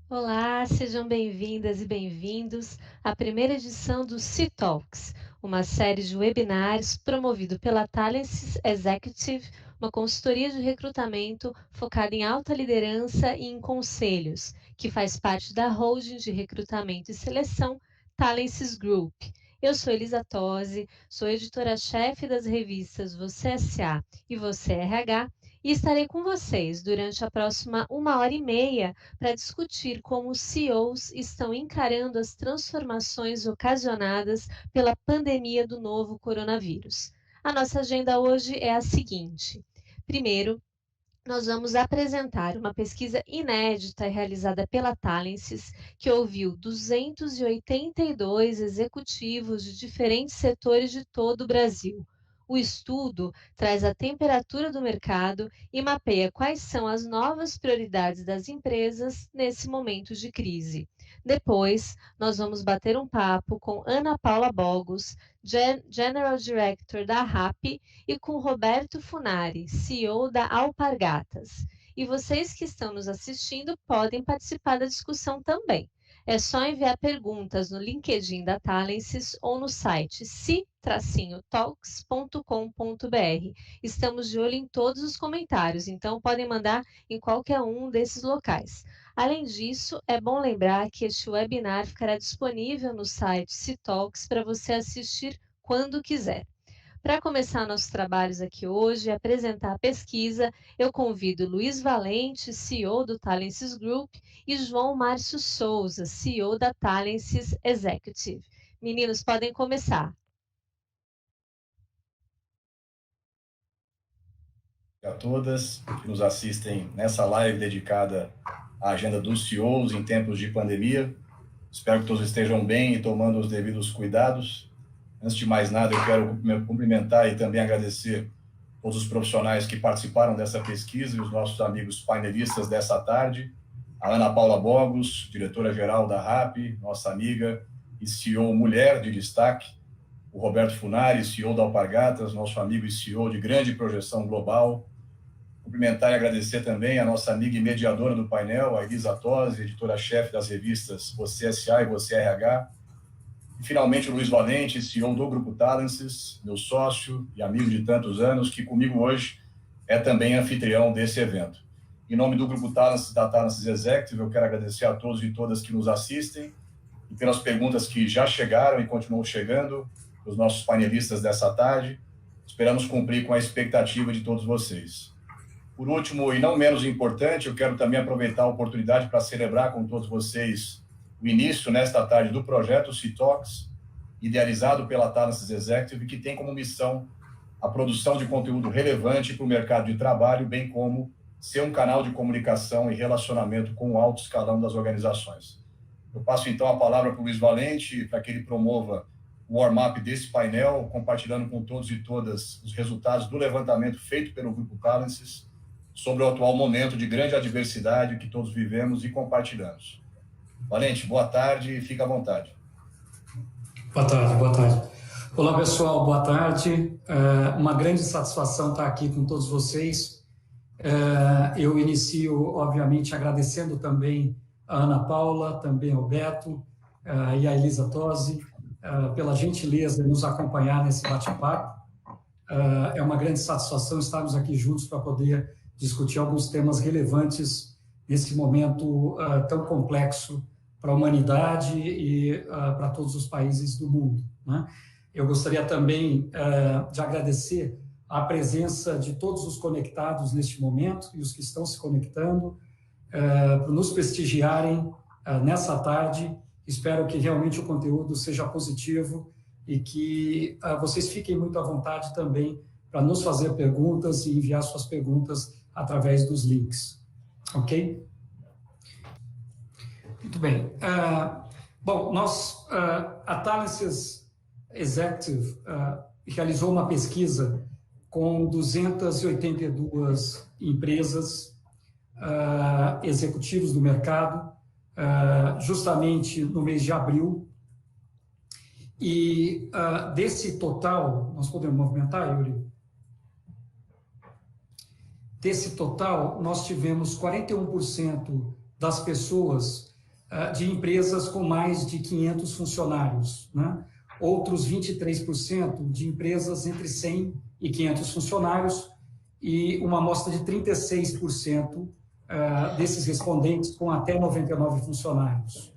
Olá, sejam bem-vindas e bem-vindos à primeira edição do C-Talks, uma série de webinários promovido pela Talents Executive, uma consultoria de recrutamento focada em alta liderança e em conselhos, que faz parte da holding de recrutamento e seleção Talents Group. Eu sou Elisa Tosi, sou editora-chefe das revistas Você SA e Você RH, e estarei com vocês durante a próxima 1h30 para discutir como os CEOs estão encarando as transformações ocasionadas pela pandemia do novo coronavírus. A nossa agenda hoje é a seguinte: primeiro, nós vamos apresentar uma pesquisa inédita realizada pela Talences, que ouviu 282 executivos de diferentes setores de todo o Brasil. O estudo traz a temperatura do mercado e mapeia quais são as novas prioridades das empresas nesse momento de crise. Depois, nós vamos bater um papo com Ana Paula Bogos, General Director da RAP, e com Roberto Funari, CEO da Alpargatas. E vocês que estão nos assistindo podem participar da discussão também. É só enviar perguntas no LinkedIn da Talences ou no site si-talks.com.br. Estamos de olho em todos os comentários, então podem mandar em qualquer um desses locais. Além disso, é bom lembrar que este webinar ficará disponível no site C-Talks para você assistir quando quiser. Para começar nossos trabalhos aqui hoje e apresentar a pesquisa, eu convido Luiz Valente, CEO do Talences Group, e João Márcio Souza, CEO da Talences Executive. Meninos, podem começar. A todas que nos assistem nessa live dedicada à agenda dos CEOs em tempos de pandemia. Espero que todos estejam bem e tomando os devidos cuidados. Antes de mais nada, eu quero cumprimentar e também agradecer todos os profissionais que participaram dessa pesquisa e os nossos amigos painelistas dessa tarde. A Ana Paula Bogos, diretora-geral da RAP, nossa amiga e CEO mulher de destaque. O Roberto Funari, CEO da Alpargatas, nosso amigo e CEO de grande projeção global. Cumprimentar e agradecer também a nossa amiga e mediadora do painel, a Elisa Tosi, editora-chefe das revistas Você SA e Você RH. E, finalmente, o Luiz Valente, CEO do Grupo Talences, meu sócio e amigo de tantos anos, que comigo hoje é também anfitrião desse evento. Em nome do Grupo Talences, da Talences Executive, eu quero agradecer a todos e todas que nos assistem e pelas perguntas que já chegaram e continuam chegando, os nossos panelistas dessa tarde. Esperamos cumprir com a expectativa de todos vocês. Por último, e não menos importante, eu quero também aproveitar a oportunidade para celebrar com todos vocês o início, nesta tarde, do projeto C-Talks, idealizado pela Talences Executive, que tem como missão a produção de conteúdo relevante para o mercado de trabalho, bem como ser um canal de comunicação e relacionamento com o alto escalão das organizações. Eu passo, então, a palavra para o Luiz Valente, para que ele promova o warm-up desse painel, compartilhando com todos e todas os resultados do levantamento feito pelo Grupo Talences sobre o atual momento de grande adversidade que todos vivemos e compartilhamos. Valente, boa tarde e fica à vontade. Boa tarde, boa tarde. Olá, pessoal, boa tarde. Uma grande satisfação estar aqui com todos vocês. Eu inicio, obviamente, agradecendo também a Ana Paula, também ao Beto e a Elisa Tosi pela gentileza de nos acompanhar nesse bate-papo. É uma grande satisfação estarmos aqui juntos para poder discutir alguns temas relevantes nesse momento tão complexo para a humanidade e para todos os países do mundo, né? Eu gostaria também de agradecer a presença de todos os conectados neste momento e os que estão se conectando, por nos prestigiarem nessa tarde. Espero que realmente o conteúdo seja positivo e que vocês fiquem muito à vontade também para nos fazer perguntas e enviar suas perguntas através dos links. Ok? Muito bem. Bom, a Talences Executive realizou uma pesquisa com 282 empresas, executivos do mercado, justamente no mês de abril. E desse total, nós podemos movimentar, Yuri? Desse total, nós tivemos 41% das pessoas de empresas com mais de 500 funcionários, né? Outros 23% de empresas entre 100 e 500 funcionários e uma amostra de 36% desses respondentes com até 99 funcionários.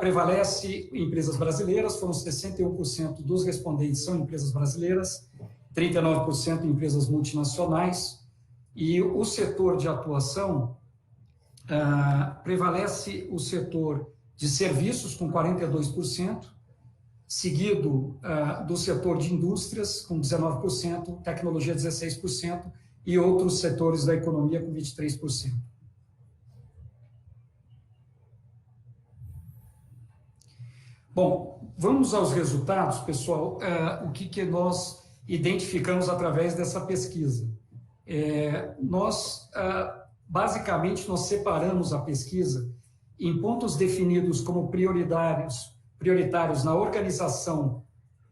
Prevalece empresas brasileiras, foram 61% dos respondentes são empresas brasileiras, 39% empresas multinacionais, e o setor de atuação prevalece o setor de serviços com 42%, seguido do setor de indústrias com 19%, tecnologia 16% e outros setores da economia com 23%. Bom, vamos aos resultados, pessoal. O que nós identificamos através dessa pesquisa? Basicamente, nós separamos a pesquisa em pontos definidos como prioritários na organização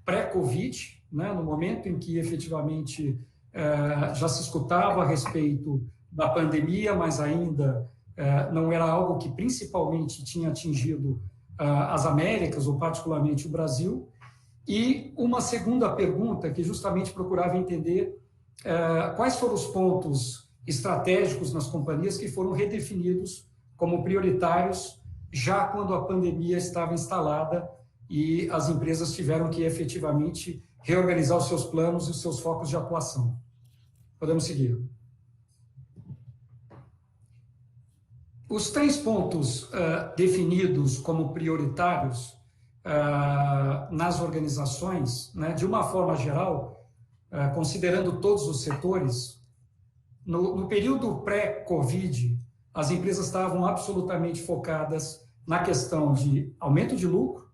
pré-Covid, né, no momento em que efetivamente já se escutava a respeito da pandemia, mas ainda não era algo que principalmente tinha atingido as Américas, ou particularmente o Brasil. E uma segunda pergunta que justamente procurava entender quais foram os pontos estratégicos nas companhias que foram redefinidos como prioritários já quando a pandemia estava instalada e as empresas tiveram que efetivamente reorganizar os seus planos e os seus focos de atuação. Podemos seguir. Os 3 pontos definidos como prioritários nas organizações, né, de uma forma geral, considerando todos os setores, no período pré-Covid, as empresas estavam absolutamente focadas na questão de aumento de lucro,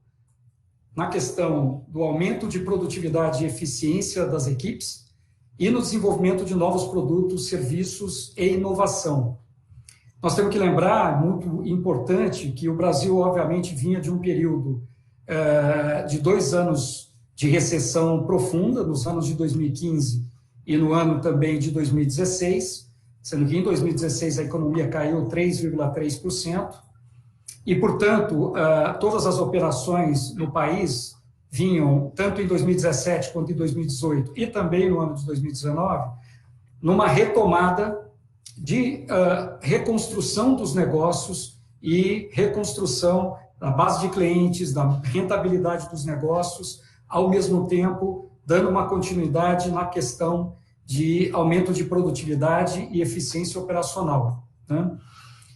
na questão do aumento de produtividade e eficiência das equipes e no desenvolvimento de novos produtos, serviços e inovação. Nós temos que lembrar, muito importante, que o Brasil, obviamente, vinha de um período de 2 anos de recessão profunda, nos anos de 2015 e no ano também de 2016, sendo que em 2016 a economia caiu 3,3%, e, portanto, todas as operações no país vinham, tanto em 2017 quanto em 2018 e também no ano de 2019, numa retomada de reconstrução dos negócios e reconstrução da base de clientes, da rentabilidade dos negócios, ao mesmo tempo dando uma continuidade na questão de aumento de produtividade e eficiência operacional, né?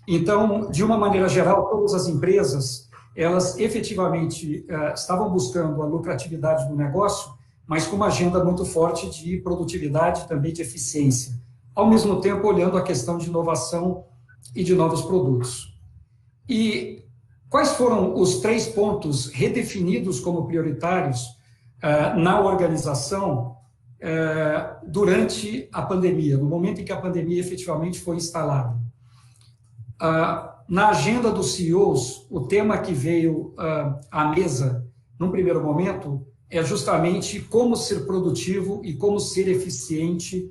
Então, de uma maneira geral, todas as empresas, elas efetivamente estavam buscando a lucratividade do negócio, mas com uma agenda muito forte de produtividade e também de eficiência, ao mesmo tempo olhando a questão de inovação e de novos produtos. E quais foram os 3 pontos redefinidos como prioritários na organização durante a pandemia, no momento em que a pandemia efetivamente foi instalada? Na agenda dos CEOs, o tema que veio à mesa, num primeiro momento, é justamente como ser produtivo e como ser eficiente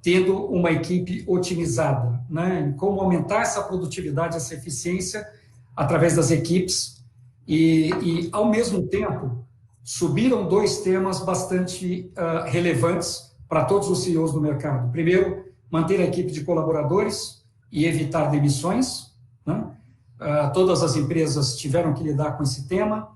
tendo uma equipe otimizada, né? Como aumentar essa produtividade, essa eficiência através das equipes e ao mesmo tempo, subiram 2 temas bastante relevantes para todos os CEOs do mercado. Primeiro, manter a equipe de colaboradores e evitar demissões, né? Todas as empresas tiveram que lidar com esse tema.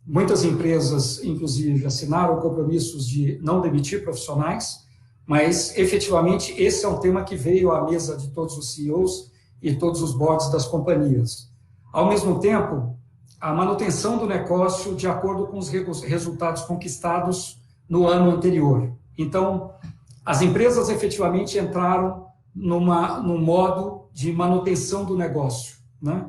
Muitas empresas, inclusive, assinaram compromissos de não demitir profissionais, mas, efetivamente, esse é um tema que veio à mesa de todos os CEOs e todos os boards das companhias. Ao mesmo tempo, a manutenção do negócio de acordo com os resultados conquistados no ano anterior. Então, as empresas efetivamente entraram num modo de manutenção do negócio, né?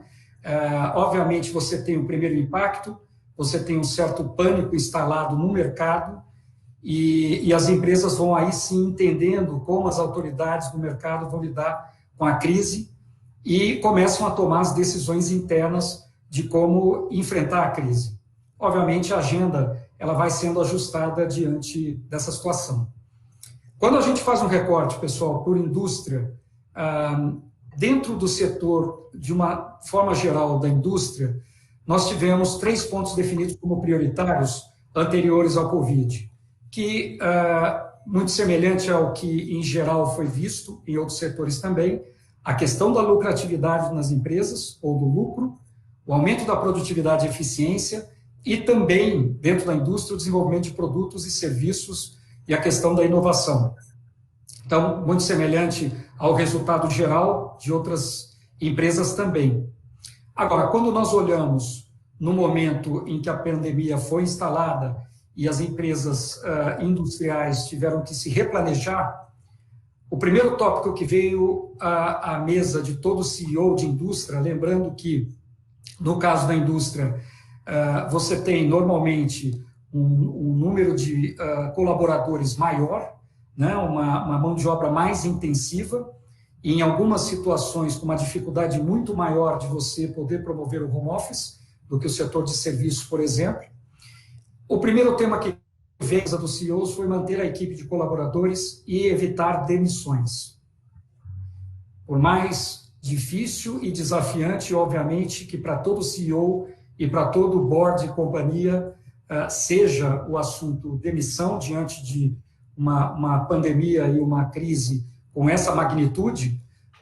Obviamente, você tem o primeiro impacto, você tem um certo pânico instalado no mercado e as empresas vão aí sim entendendo como as autoridades do mercado vão lidar com a crise e começam a tomar as decisões internas de como enfrentar a crise. Obviamente, a agenda ela vai sendo ajustada diante dessa situação. Quando a gente faz um recorte, pessoal, por indústria, dentro do setor, de uma forma geral, da indústria, nós tivemos 3 pontos definidos como prioritários anteriores ao Covid, que, muito semelhante ao que, em geral, foi visto em outros setores também, a questão da lucratividade nas empresas, ou do lucro, o aumento da produtividade e eficiência, e também, dentro da indústria, o desenvolvimento de produtos e serviços e a questão da inovação. Então, muito semelhante ao resultado geral de outras empresas também. Agora, quando nós olhamos no momento em que a pandemia foi instalada e as empresas industriais tiveram que se replanejar, o primeiro tópico que veio à mesa de todo CEO de indústria, lembrando que, no caso da indústria, você tem normalmente um número de colaboradores maior, né, uma mão de obra mais intensiva, e em algumas situações com uma dificuldade muito maior de você poder promover o home office do que o setor de serviços, por exemplo. O primeiro tema que veio dos CEOs foi manter a equipe de colaboradores e evitar demissões. Por mais difícil e desafiante, obviamente, que para todo CEO e para todo board de companhia seja o assunto demissão diante de uma pandemia e uma crise com essa magnitude,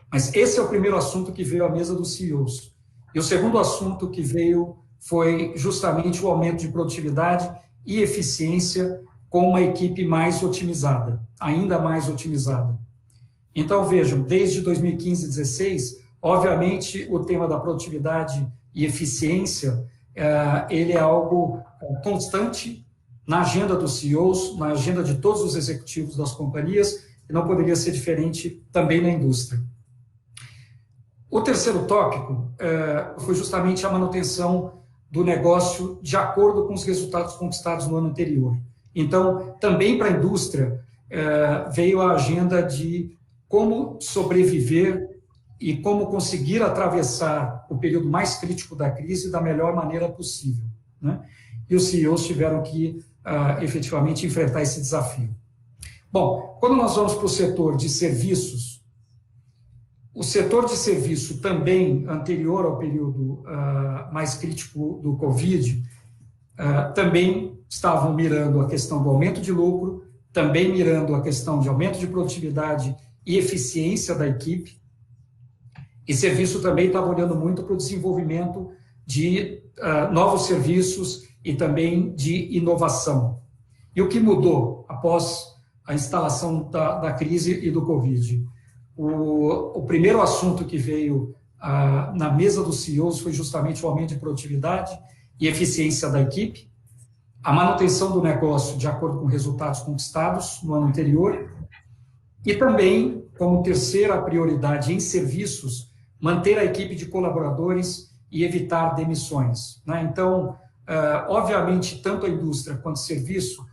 mas esse é o primeiro assunto que veio à mesa dos CEOs. E o segundo assunto que veio foi justamente o aumento de produtividade e eficiência com uma equipe mais otimizada, ainda mais otimizada. Então, vejam, desde 2015 e 2016, obviamente, o tema da produtividade e eficiência, ele é algo constante na agenda dos CEOs, na agenda de todos os executivos das companhias, e não poderia ser diferente também na indústria. O terceiro tópico foi justamente a manutenção do negócio de acordo com os resultados conquistados no ano anterior. Então, também para a indústria, veio a agenda de como sobreviver e como conseguir atravessar o período mais crítico da crise da melhor maneira possível, né? E os CEOs tiveram que, efetivamente, enfrentar esse desafio. Bom, quando nós vamos para o setor de serviços, o setor de serviço também, anterior ao período mais crítico do Covid, também estavam mirando a questão do aumento de lucro, também mirando a questão de aumento de produtividade e eficiência da equipe, e serviço também estava olhando muito para o desenvolvimento de novos serviços e também de inovação. E o que mudou após a instalação da crise e do Covid? O primeiro assunto que veio na mesa dos CEOs foi justamente o aumento de produtividade e eficiência da equipe, a manutenção do negócio de acordo com resultados conquistados no ano anterior, e também, como terceira prioridade em serviços, manter a equipe de colaboradores e evitar demissões, né? Então, obviamente, tanto a indústria quanto o serviço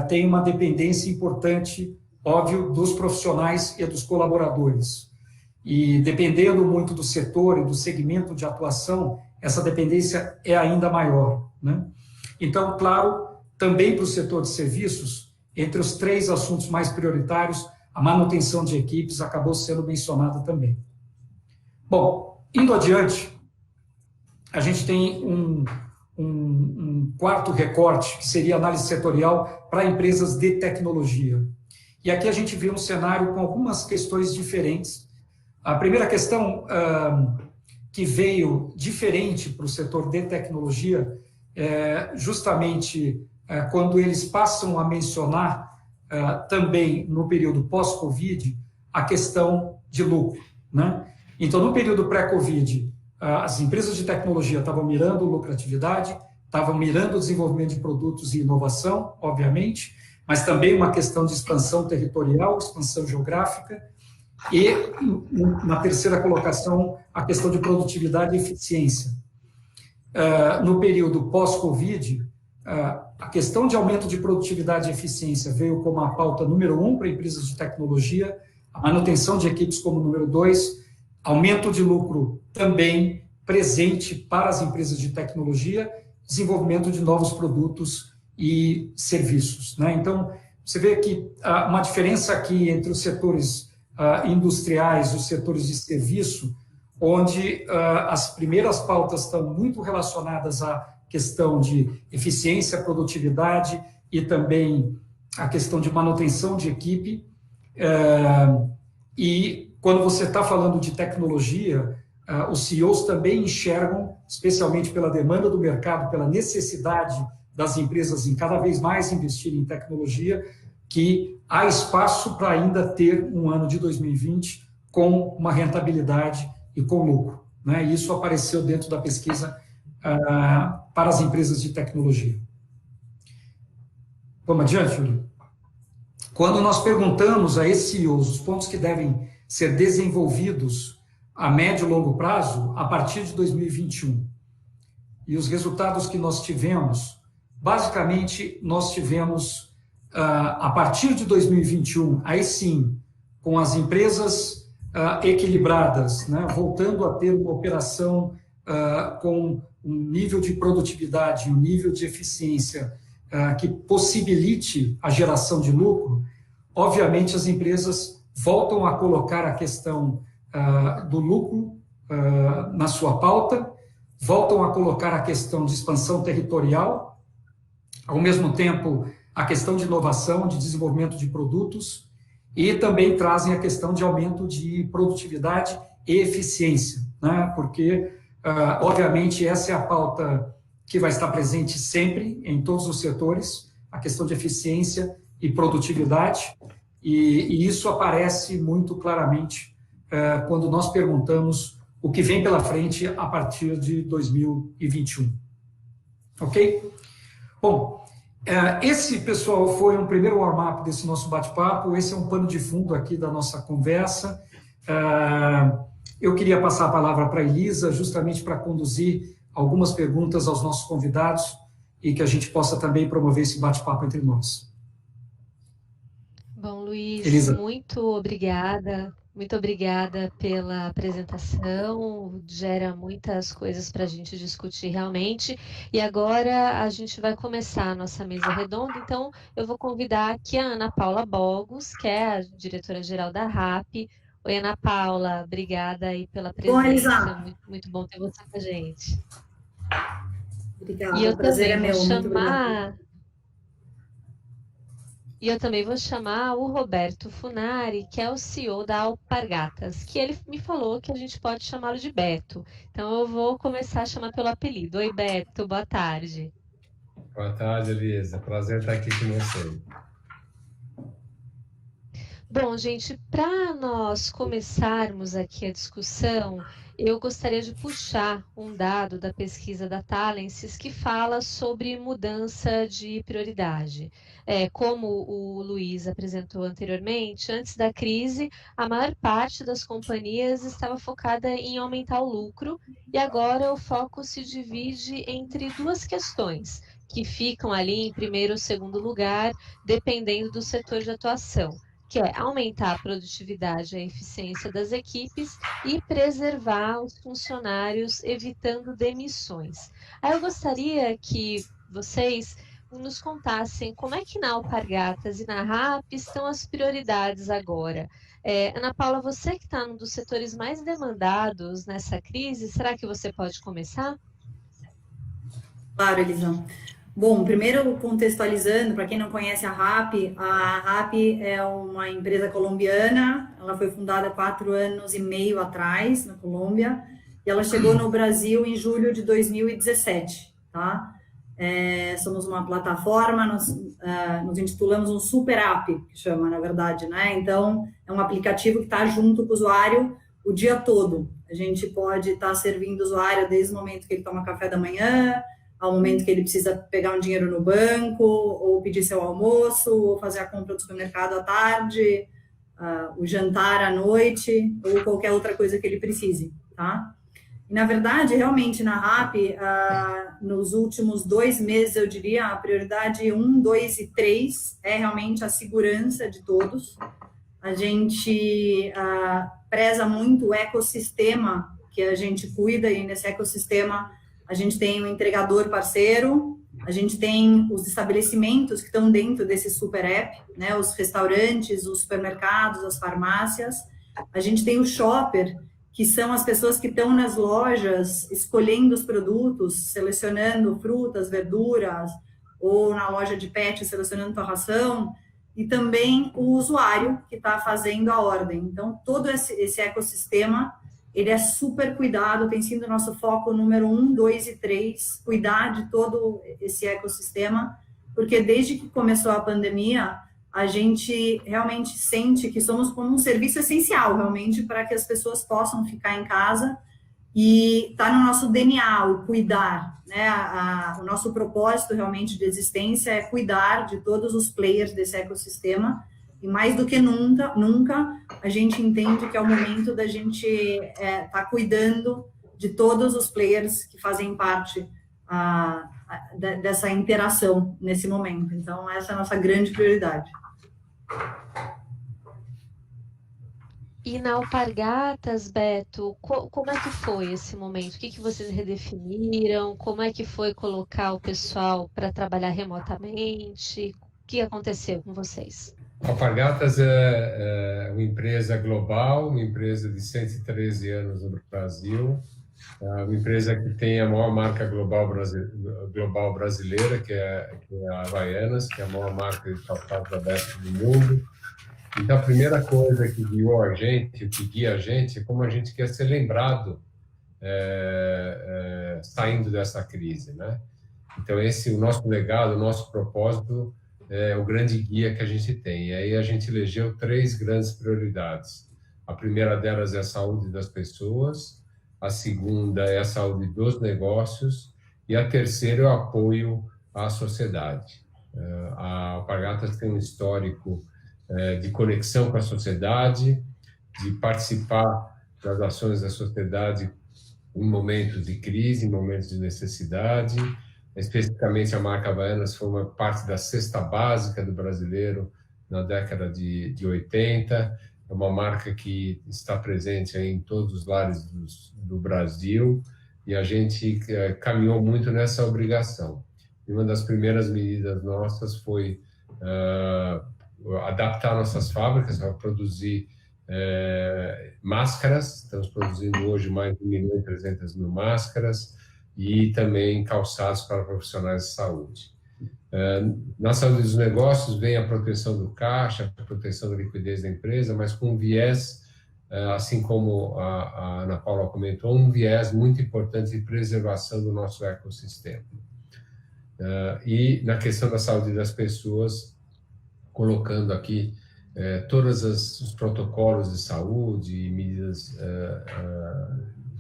tem uma dependência importante, óbvio, dos profissionais e dos colaboradores. E dependendo muito do setor e do segmento de atuação, essa dependência é ainda maior, né? Então, claro, também para o setor de serviços, entre os 3 assuntos mais prioritários, a manutenção de equipes acabou sendo mencionada também. Bom, indo adiante, a gente tem um quarto recorte, que seria análise setorial para empresas de tecnologia. E aqui a gente vê um cenário com algumas questões diferentes. A primeira questão que veio diferente para o setor de tecnologia é justamente quando eles passam a mencionar também no período pós-Covid a questão de lucro, né? Então, no período pré-Covid, as empresas de tecnologia estavam mirando lucratividade, estavam mirando o desenvolvimento de produtos e inovação, obviamente, mas também uma questão de expansão territorial, expansão geográfica, e, na terceira colocação, a questão de produtividade e eficiência. No período pós-Covid, a questão de aumento de produtividade e eficiência veio como a pauta número 1 para empresas de tecnologia, a manutenção de equipes como número 2, aumento de lucro também presente para as empresas de tecnologia, desenvolvimento de novos produtos e serviços, né? Então, você vê que uma diferença aqui entre os setores industriais, os setores de serviço, onde as primeiras pautas estão muito relacionadas à questão de eficiência, produtividade e também a questão de manutenção de equipe. E quando você está falando de tecnologia, os CEOs também enxergam, especialmente pela demanda do mercado, pela necessidade das empresas em cada vez mais investir em tecnologia, que há espaço para ainda ter um ano de 2020 com uma rentabilidade e com lucro, né? Isso apareceu dentro da pesquisa para as empresas de tecnologia. Vamos adiante, Júlio? Quando nós perguntamos a esses CEOs os pontos que devem ser desenvolvidos a médio e longo prazo, a partir de 2021, e os resultados que nós tivemos, basicamente, nós tivemos, a partir de 2021, aí sim, com as empresas equilibradas, né, voltando a ter uma operação com um nível de produtividade, um nível de eficiência que possibilite a geração de lucro, obviamente as empresas voltam a colocar a questão do lucro na sua pauta, voltam a colocar a questão de expansão territorial, ao mesmo tempo a questão de inovação, de desenvolvimento de produtos, e também trazem a questão de aumento de produtividade e eficiência, né? Porque, obviamente, essa é a pauta que vai estar presente sempre em todos os setores, a questão de eficiência e produtividade, e isso aparece muito claramente quando nós perguntamos o que vem pela frente a partir de 2021. Ok? Bom, esse, pessoal, foi um primeiro warm-up desse nosso bate-papo, esse é um pano de fundo aqui da nossa conversa. Eu queria passar a palavra para a Elisa, justamente para conduzir algumas perguntas aos nossos convidados e que a gente possa também promover esse bate-papo entre nós. Bom, Luiz, Elisa. muito obrigada pela apresentação, gera muitas coisas para a gente discutir realmente, e agora a gente vai começar a nossa mesa redonda, então eu vou convidar aqui a Ana Paula Bogos, que é a diretora-geral da RAP. Oi, Ana Paula, obrigada aí pela presença, muito bom ter você com a gente. Obrigada, e eu o prazer também é vou meu, chamar... E eu também vou chamar o Roberto Funari, que é o CEO da Alpargatas, que ele me falou que a gente pode chamá-lo de Beto. Então eu vou começar a chamar pelo apelido. Oi, Beto, boa tarde. Boa tarde, Elisa. Prazer estar aqui com você. Bom, gente, para nós começarmos aqui a discussão, eu gostaria de puxar um dado da pesquisa da Talensis que fala sobre mudança de prioridade. Como o Luiz apresentou anteriormente, antes da crise, a maior parte das companhias estava focada em aumentar o lucro, e agora o foco se divide entre duas questões, que ficam ali em primeiro ou segundo lugar, dependendo do setor de atuação, que é aumentar a produtividade e a eficiência das equipes e preservar os funcionários, evitando demissões. Aí eu gostaria que vocês nos contassem como é que na Alpargatas e na RAP estão as prioridades agora. Ana Paula, você que está num dos setores mais demandados nessa crise, será que você pode começar? Claro, Elisa. Bom, primeiro contextualizando, para quem não conhece a RAP é uma empresa colombiana, ela foi fundada 4 anos e meio atrás, na Colômbia, e ela chegou no Brasil em julho de 2017, tá? Somos uma plataforma, nos intitulamos um super app, que chama, na verdade, né? Então, é um aplicativo que está junto com o usuário o dia todo. A gente pode estar servindo o usuário desde o momento que ele toma café da manhã, ao momento que ele precisa pegar um dinheiro no banco, ou pedir seu almoço, ou fazer a compra do supermercado à tarde, o jantar à noite, ou qualquer outra coisa que ele precise, tá? E, na verdade, realmente, na RAP, nos últimos 2 meses, eu diria, a prioridade 1, 2 e 3 é realmente a segurança de todos. A gente preza muito o ecossistema que a gente cuida, e nesse ecossistema a gente tem o entregador parceiro, a gente tem os estabelecimentos que estão dentro desse super app, né, os restaurantes, os supermercados, as farmácias, A gente tem o shopper, que são as pessoas que estão nas lojas escolhendo os produtos, selecionando frutas, verduras, ou na loja de pet selecionando a ração, e também o usuário que está fazendo a ordem. Então, todo esse ecossistema, ele é super cuidado, tem sido nosso foco número 1, 2 e 3, cuidar de todo esse ecossistema, porque desde que começou a pandemia, a gente realmente sente que somos como um serviço essencial, realmente, para que as pessoas possam ficar em casa, e está no nosso DNA, o cuidar, né? O nosso propósito realmente de existência é cuidar de todos os players desse ecossistema, e mais do que nunca a gente entende que é o momento da gente tá cuidando de todos os players que fazem parte dessa interação nesse momento. Então, essa é a nossa grande prioridade. E na Alpargatas, Beto, como é que foi esse momento? O que vocês redefiniram? Como é que foi colocar o pessoal para trabalhar remotamente? O que aconteceu com vocês? Alpargatas é uma empresa global, uma empresa de 113 anos no Brasil, uma empresa que tem a maior marca global brasileira, que é a Havaianas, que é a maior marca de calçados abertos do mundo. Então, a primeira coisa que guiou a gente, que guia a gente, é como a gente quer ser lembrado saindo dessa crise, né? Então, o nosso legado, o nosso propósito é o grande guia que a gente tem. E aí a gente elegeu 3 grandes prioridades. A primeira delas é a saúde das pessoas, a segunda é a saúde dos negócios e a terceira é o apoio à sociedade. A Alpargatas tem um histórico de conexão com a sociedade, de participar das ações da sociedade em momentos de crise, em momentos de necessidade. Especificamente, a marca Havaianas foi uma parte da cesta básica do brasileiro na década de 80. É uma marca que está presente em todos os lares do Brasil, e a gente caminhou muito nessa obrigação. E uma das primeiras medidas nossas foi adaptar nossas fábricas para produzir máscaras. Estamos produzindo hoje mais de 1.300.000 máscaras, e também calçados para profissionais de saúde. Na saúde dos negócios vem a proteção do caixa, a proteção da liquidez da empresa, mas com um viés, assim como a Ana Paula comentou, um viés muito importante de preservação do nosso ecossistema. E na questão da saúde das pessoas, colocando aqui todos os protocolos de saúde e medidas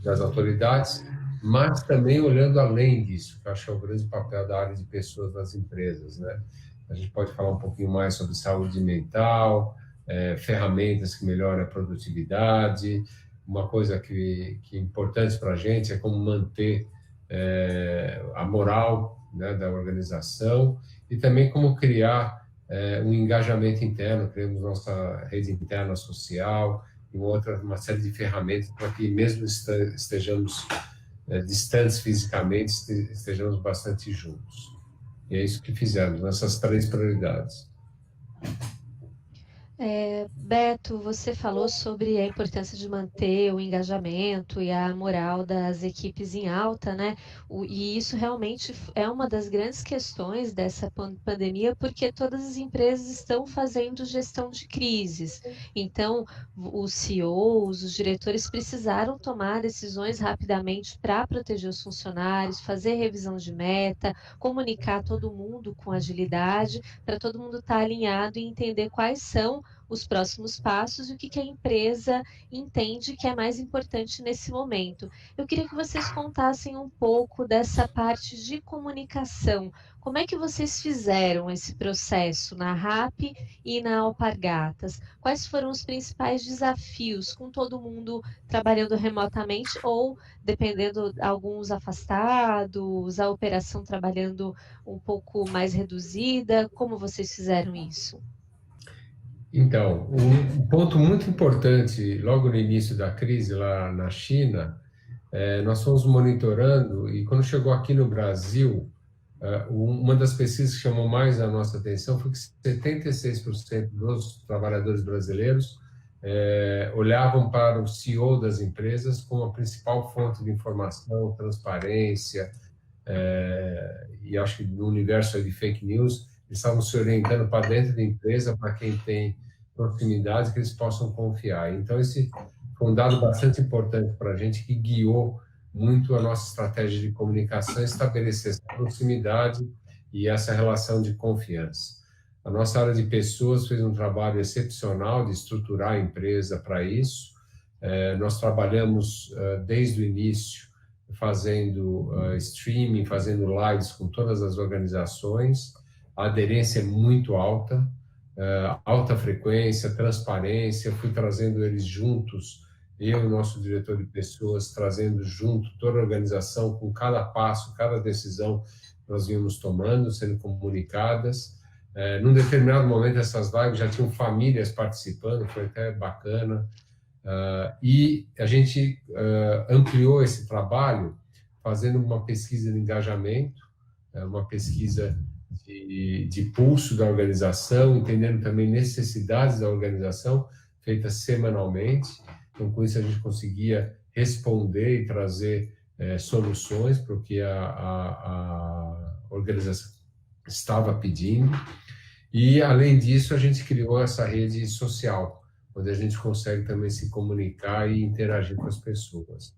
das autoridades, mas também olhando além disso, que eu acho que é o grande papel da área de pessoas nas empresas, né? A gente pode falar um pouquinho mais sobre saúde mental, ferramentas que melhoram a produtividade. Uma coisa que é importante para a gente é como manter a moral, né, da organização, e também como criar um engajamento interno. Criamos nossa rede interna social e uma série de ferramentas para que, mesmo estejamos distantes fisicamente, estejamos bastante juntos. E é isso que fizemos, nessas 3 prioridades. Beto, você falou sobre a importância de manter o engajamento e a moral das equipes em alta, né? E isso realmente é uma das grandes questões dessa pandemia, porque todas as empresas estão fazendo gestão de crises. Então, os CEOs, os diretores precisaram tomar decisões rapidamente para proteger os funcionários, fazer revisão de meta, comunicar todo mundo com agilidade, para todo mundo estar alinhado e entender quais são os próximos passos e o que a empresa entende que é mais importante nesse momento. Eu queria que vocês contassem um pouco dessa parte de comunicação. Como é que vocês fizeram esse processo na RAP e na Alpargatas? Quais foram os principais desafios, com todo mundo trabalhando remotamente ou, dependendo, alguns afastados, a operação trabalhando um pouco mais reduzida? Como vocês fizeram isso? Então, um ponto muito importante, logo no início da crise lá na China, nós fomos monitorando, e quando chegou aqui no Brasil, uma das pesquisas que chamou mais a nossa atenção foi que 76% dos trabalhadores brasileiros olhavam para o CEO das empresas como a principal fonte de informação, transparência, e acho que no universo de fake news, eles estavam se orientando para dentro da empresa, para quem tem proximidade, que eles possam confiar. Então, esse foi um dado bastante importante para a gente, que guiou muito a nossa estratégia de comunicação, estabelecer essa proximidade e essa relação de confiança. A nossa área de pessoas fez um trabalho excepcional de estruturar a empresa para isso. Nós trabalhamos desde o início fazendo streaming, fazendo lives com todas as organizações. A aderência é muito alta, alta frequência, transparência. Fui trazendo eles juntos, eu e o nosso diretor de pessoas, trazendo junto toda a organização com cada passo, cada decisão que nós vínhamos tomando, sendo comunicadas. Num determinado momento, essas lives já tinham famílias participando, foi até bacana. E a gente ampliou esse trabalho fazendo uma pesquisa de engajamento, uma pesquisa de pulso da organização, entendendo também necessidades da organização, feita semanalmente. Então, com isso, a gente conseguia responder e trazer soluções para o que a organização estava pedindo. E, além disso, a gente criou essa rede social, onde a gente consegue também se comunicar e interagir com as pessoas.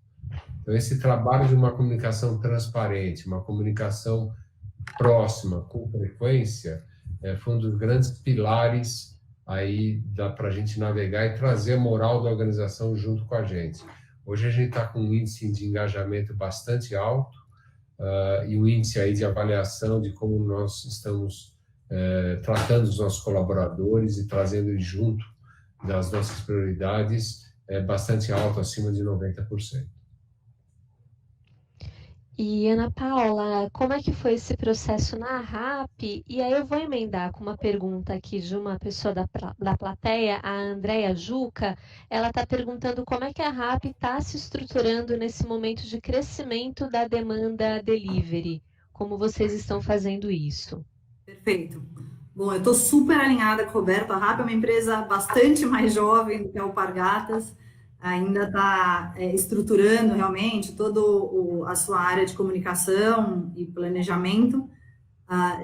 Então, esse trabalho de uma comunicação transparente, uma comunicação próxima, com frequência, foi um dos grandes pilares aí para a gente navegar e trazer a moral da organização junto com a gente. Hoje a gente está com um índice de engajamento bastante alto e um índice aí de avaliação de como nós estamos tratando os nossos colaboradores e trazendo eles junto das nossas prioridades bastante alto, acima de 90%. E, Ana Paula, como é que foi esse processo na RAP? E aí eu vou emendar com uma pergunta aqui de uma pessoa da plateia, a Andréa Juca. Ela está perguntando como é que a RAP está se estruturando nesse momento de crescimento da demanda delivery. Como vocês estão fazendo isso? Perfeito. Bom, eu estou super alinhada com o Roberto. A RAP é uma empresa bastante mais jovem do que a Alpargatas. Ainda está estruturando realmente toda a sua área de comunicação e planejamento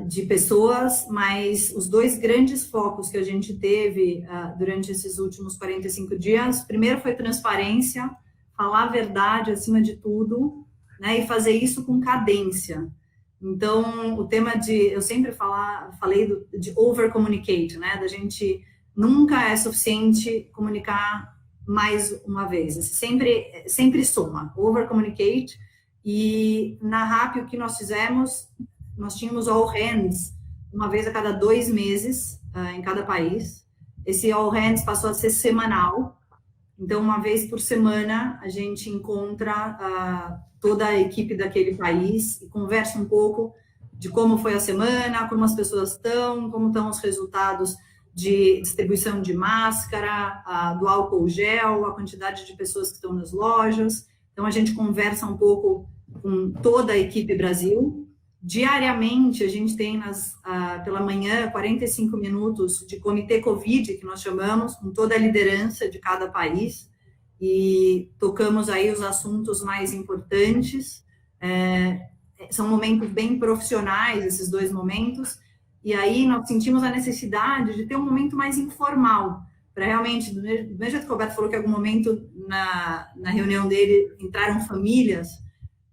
de pessoas, mas os dois grandes focos que a gente teve durante esses últimos 45 dias, primeiro foi transparência, falar a verdade acima de tudo, né, e fazer isso com cadência. Então, o tema eu sempre falei de over-communicate, né, da gente nunca é suficiente comunicar mais uma vez, sempre soma, over-communicate. E na RAP o que nós fizemos, nós tínhamos all hands uma vez a cada 2 meses em cada país. Esse all hands passou a ser semanal, então uma vez por semana a gente encontra toda a equipe daquele país e conversa um pouco de como foi a semana, como as pessoas estão, como estão os resultados de distribuição de máscara, do álcool gel, a quantidade de pessoas que estão nas lojas. Então, a gente conversa um pouco com toda a equipe Brasil. Diariamente, a gente tem pela manhã 45 minutos de comitê Covid, que nós chamamos, com toda a liderança de cada país, e tocamos aí os assuntos mais importantes. São momentos bem profissionais, esses 2 momentos. E aí nós sentimos a necessidade de ter um momento mais informal, para realmente, do mesmo jeito que o Roberto falou que em algum momento na reunião dele entraram famílias,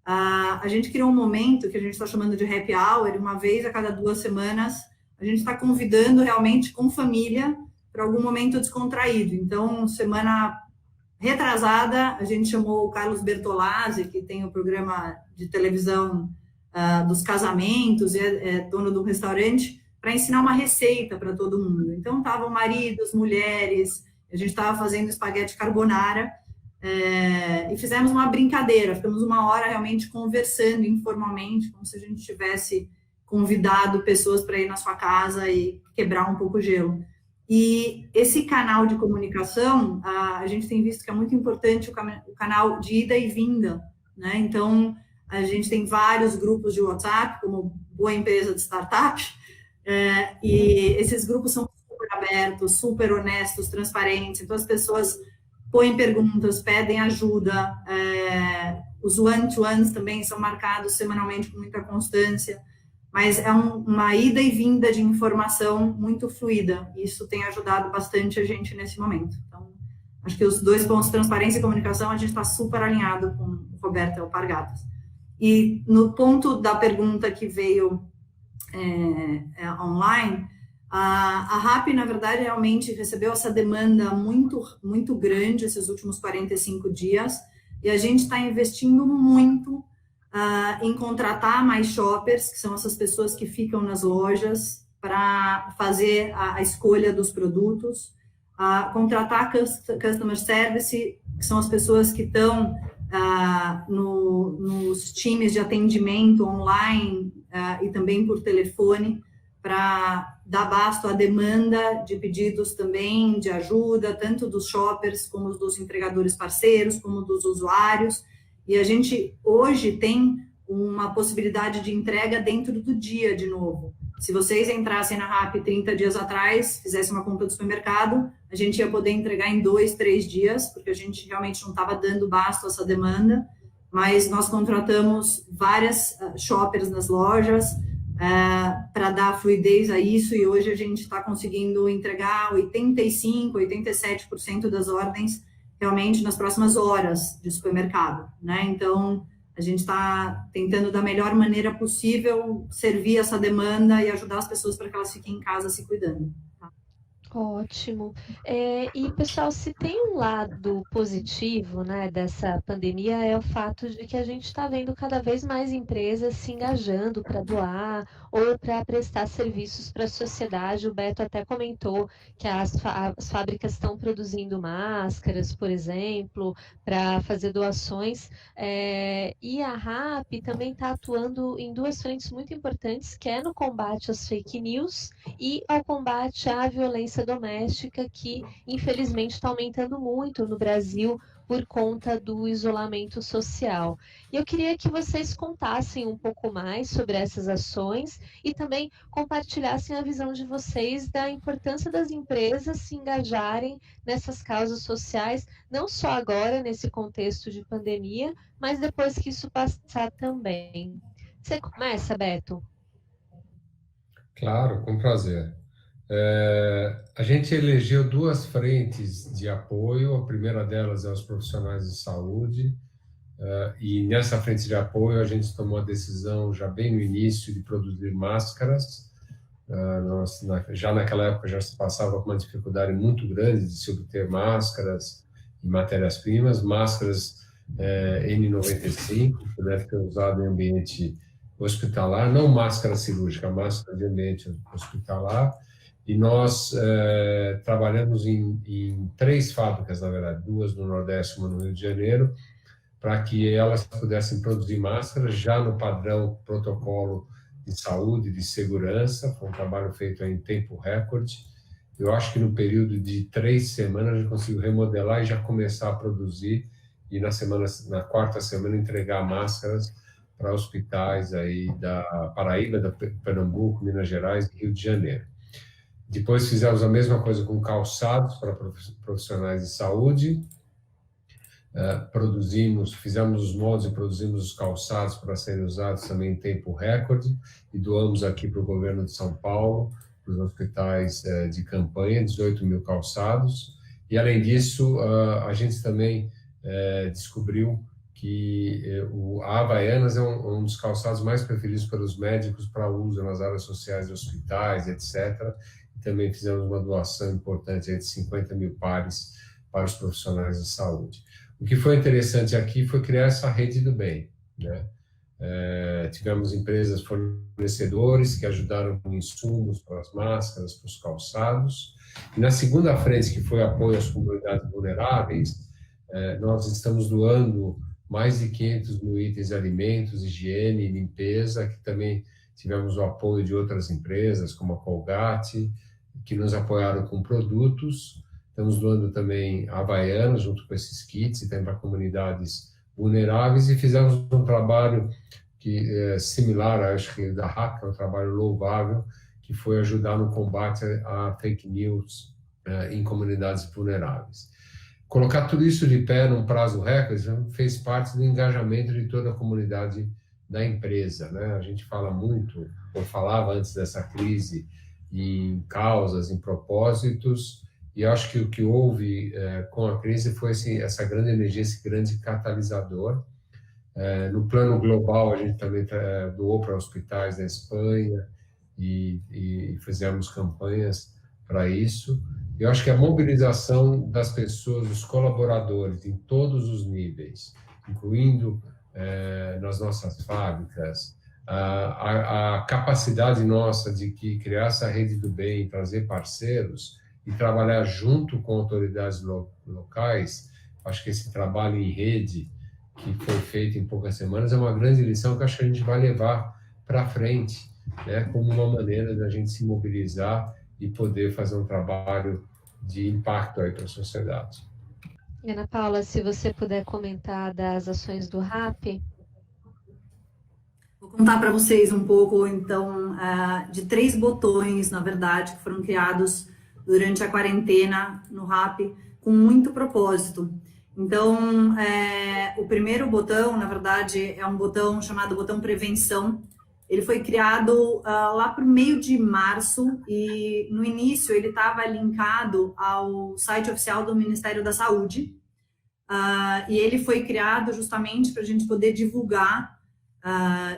a gente criou um momento que a gente está chamando de happy hour, uma vez a cada 2 semanas, a gente está convidando realmente com família para algum momento descontraído. Então, semana retrasada, a gente chamou o Carlos Bertolazzi, que tem o programa de televisão dos casamentos, é dono do restaurante, para ensinar uma receita para todo mundo. Então, estavam maridos, mulheres, a gente estava fazendo espaguete carbonara, e fizemos uma brincadeira, ficamos 1 hora realmente conversando informalmente, como se a gente tivesse convidado pessoas para ir na sua casa e quebrar um pouco o gelo. E esse canal de comunicação, a gente tem visto que é muito importante o canal de ida e vinda, né? Então, a gente tem vários grupos de WhatsApp, como boa empresa de startup, e esses grupos são super abertos, super honestos, transparentes. Então, as pessoas põem perguntas, pedem ajuda. Os one-to-ones também são marcados semanalmente com muita constância. Mas é uma ida e vinda de informação muito fluida. Isso tem ajudado bastante a gente nesse momento. Então, acho que os dois pontos, transparência e comunicação, a gente está super alinhado com o Roberto Alpargatas. E no ponto da pergunta que veio online, a RAP, na verdade, realmente recebeu essa demanda muito, muito grande esses últimos 45 dias, e a gente está investindo muito em contratar mais shoppers, que são essas pessoas que ficam nas lojas, para fazer a escolha dos produtos, contratar customer service, que são as pessoas que estão nos times de atendimento online e também por telefone, para dar abasto à demanda de pedidos também de ajuda, tanto dos shoppers, como dos entregadores parceiros, como dos usuários. E a gente hoje tem uma possibilidade de entrega dentro do dia de novo. Se vocês entrassem na RAP 30 dias atrás, fizessem uma compra do supermercado, a gente ia poder entregar em 2, 3 dias, porque a gente realmente não estava dando basto a essa demanda, mas nós contratamos várias shoppers nas lojas para dar fluidez a isso, e hoje a gente está conseguindo entregar 85%, 87% das ordens realmente nas próximas horas de supermercado, né? Então, a gente está tentando da melhor maneira possível servir essa demanda e ajudar as pessoas para que elas fiquem em casa se cuidando. Tá? Ótimo. E, pessoal, se tem um lado positivo, né, dessa pandemia, é o fato de que a gente está vendo cada vez mais empresas se engajando para doar ou para prestar serviços para a sociedade. O Beto até comentou que as fábricas estão produzindo máscaras, por exemplo, para fazer doações. E a RAP também está atuando em duas frentes muito importantes, que é no combate às fake news e ao combate à violência doméstica, que infelizmente está aumentando muito no Brasil por conta do isolamento social. E eu queria que vocês contassem um pouco mais sobre essas ações e também compartilhassem a visão de vocês da importância das empresas se engajarem nessas causas sociais, não só agora, nesse contexto de pandemia, mas depois que isso passar também. Você começa, Beto? Claro, com prazer. A gente elegeu duas frentes de apoio. A primeira delas é os profissionais de saúde, e nessa frente de apoio a gente tomou a decisão já bem no início de produzir máscaras. Já naquela época já se passava com uma dificuldade muito grande de se obter máscaras e matérias-primas, máscaras N95, que deve ter usado em ambiente hospitalar, não máscara cirúrgica, máscara de ambiente hospitalar. E nós trabalhamos em 3 fábricas, na verdade, 2 no Nordeste, uma no Rio de Janeiro, para que elas pudessem produzir máscaras já no padrão protocolo de saúde, de segurança. Foi um trabalho feito em tempo recorde. Eu acho que no período de 3 semanas a gente conseguiu remodelar e já começar a produzir, e na 4ª semana entregar máscaras para hospitais aí da Paraíba, da Pernambuco, Minas Gerais e Rio de Janeiro. Depois fizemos a mesma coisa com calçados para profissionais de saúde. Fizemos os moldes e produzimos os calçados para serem usados também em tempo recorde, e doamos aqui para o governo de São Paulo, para os hospitais de campanha, 18 mil calçados. E, além disso, a gente também descobriu que a Havaianas é um dos calçados mais preferidos pelos médicos para uso nas áreas sociais de hospitais, etc. E também fizemos uma doação importante de 50 mil pares para os profissionais de saúde. O que foi interessante aqui foi criar essa rede do bem, né? Tivemos empresas fornecedores que ajudaram com insumos para as máscaras, para os calçados. E na segunda frente, que foi apoio às comunidades vulneráveis, nós estamos doando mais de 500 mil itens de alimentos, higiene e limpeza, que também tivemos o apoio de outras empresas, como a Colgate, que nos apoiaram com produtos. Estamos doando também Havaianas, junto com esses kits, e também para comunidades vulneráveis, e fizemos um trabalho que é similar, acho que da RAP, que é um trabalho louvável, que foi ajudar no combate a fake news em comunidades vulneráveis. Colocar tudo isso de pé num prazo recorde fez parte do engajamento de toda a comunidade da empresa, né? A gente fala muito, ou falava antes dessa crise, em causas, em propósitos, e eu acho que o que houve com a crise foi assim, essa grande energia, esse grande catalisador. No plano global, a gente também doou para hospitais na Espanha e fizemos campanhas para isso. Eu acho que a mobilização das pessoas, dos colaboradores, em todos os níveis, incluindo nas nossas fábricas, a capacidade nossa de criar essa rede do bem, trazer parceiros e trabalhar junto com autoridades locais, acho que esse trabalho em rede que foi feito em poucas semanas é uma grande lição que acho que a gente vai levar para frente, né, como uma maneira da gente se mobilizar e poder fazer um trabalho de impacto aí para a sociedade. Ana Paula, se você puder comentar das ações do RAP. Vou contar para vocês um pouco, então, de 3 botões, na verdade, que foram criados durante a quarentena no RAP, com muito propósito. Então, o primeiro botão, na verdade, é um botão chamado botão prevenção. Ele foi criado lá para o meio de março e, no início, ele estava linkado ao site oficial do Ministério da Saúde. E ele foi criado justamente para a gente poder divulgar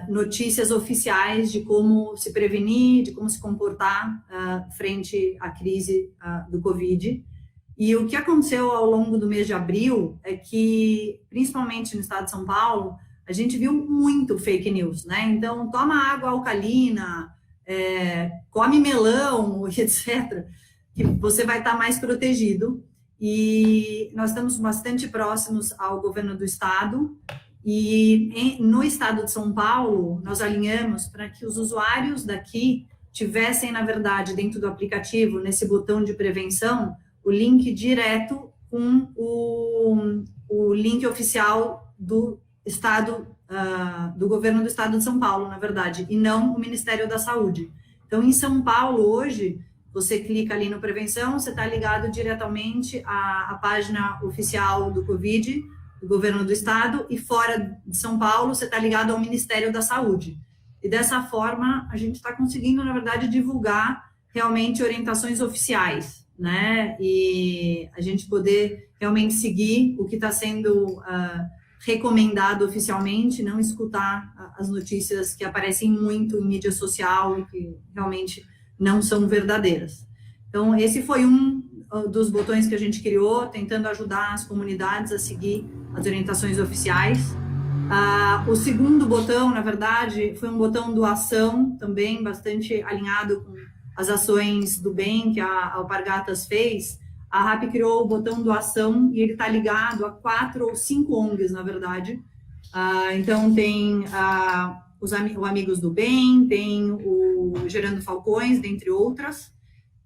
notícias oficiais de como se prevenir, de como se comportar frente à crise do Covid. E o que aconteceu ao longo do mês de abril é que, principalmente no estado de São Paulo, a gente viu muito fake news, né? Então, toma água alcalina, come melão, etc., que você vai estar mais protegido. E nós estamos bastante próximos ao governo do estado. E no estado de São Paulo, nós alinhamos para que os usuários daqui tivessem, na verdade, dentro do aplicativo, nesse botão de prevenção, o link direto com o link oficial do estado, do governo do estado de São Paulo, na verdade, e não o Ministério da Saúde. Então, em São Paulo, hoje, você clica ali no prevenção, você está ligado diretamente à página oficial do Covid, do governo do estado, e fora de São Paulo, você está ligado ao Ministério da Saúde. E dessa forma, a gente está conseguindo, na verdade, divulgar realmente orientações oficiais, né? E a gente poder realmente seguir o que está sendo recomendado oficialmente, não escutar as notícias que aparecem muito em mídia social e que realmente não são verdadeiras. Então, esse foi um dos botões que a gente criou, tentando ajudar as comunidades a seguir as orientações oficiais. O segundo botão, na verdade, foi um botão doação, também bastante alinhado com as ações do bem que a Alpargatas fez. A RAP criou o botão doação e ele está ligado a 4 ou 5 ONGs, na verdade. Então, tem o Amigos do Bem, tem o Gerando Falcões, dentre outras.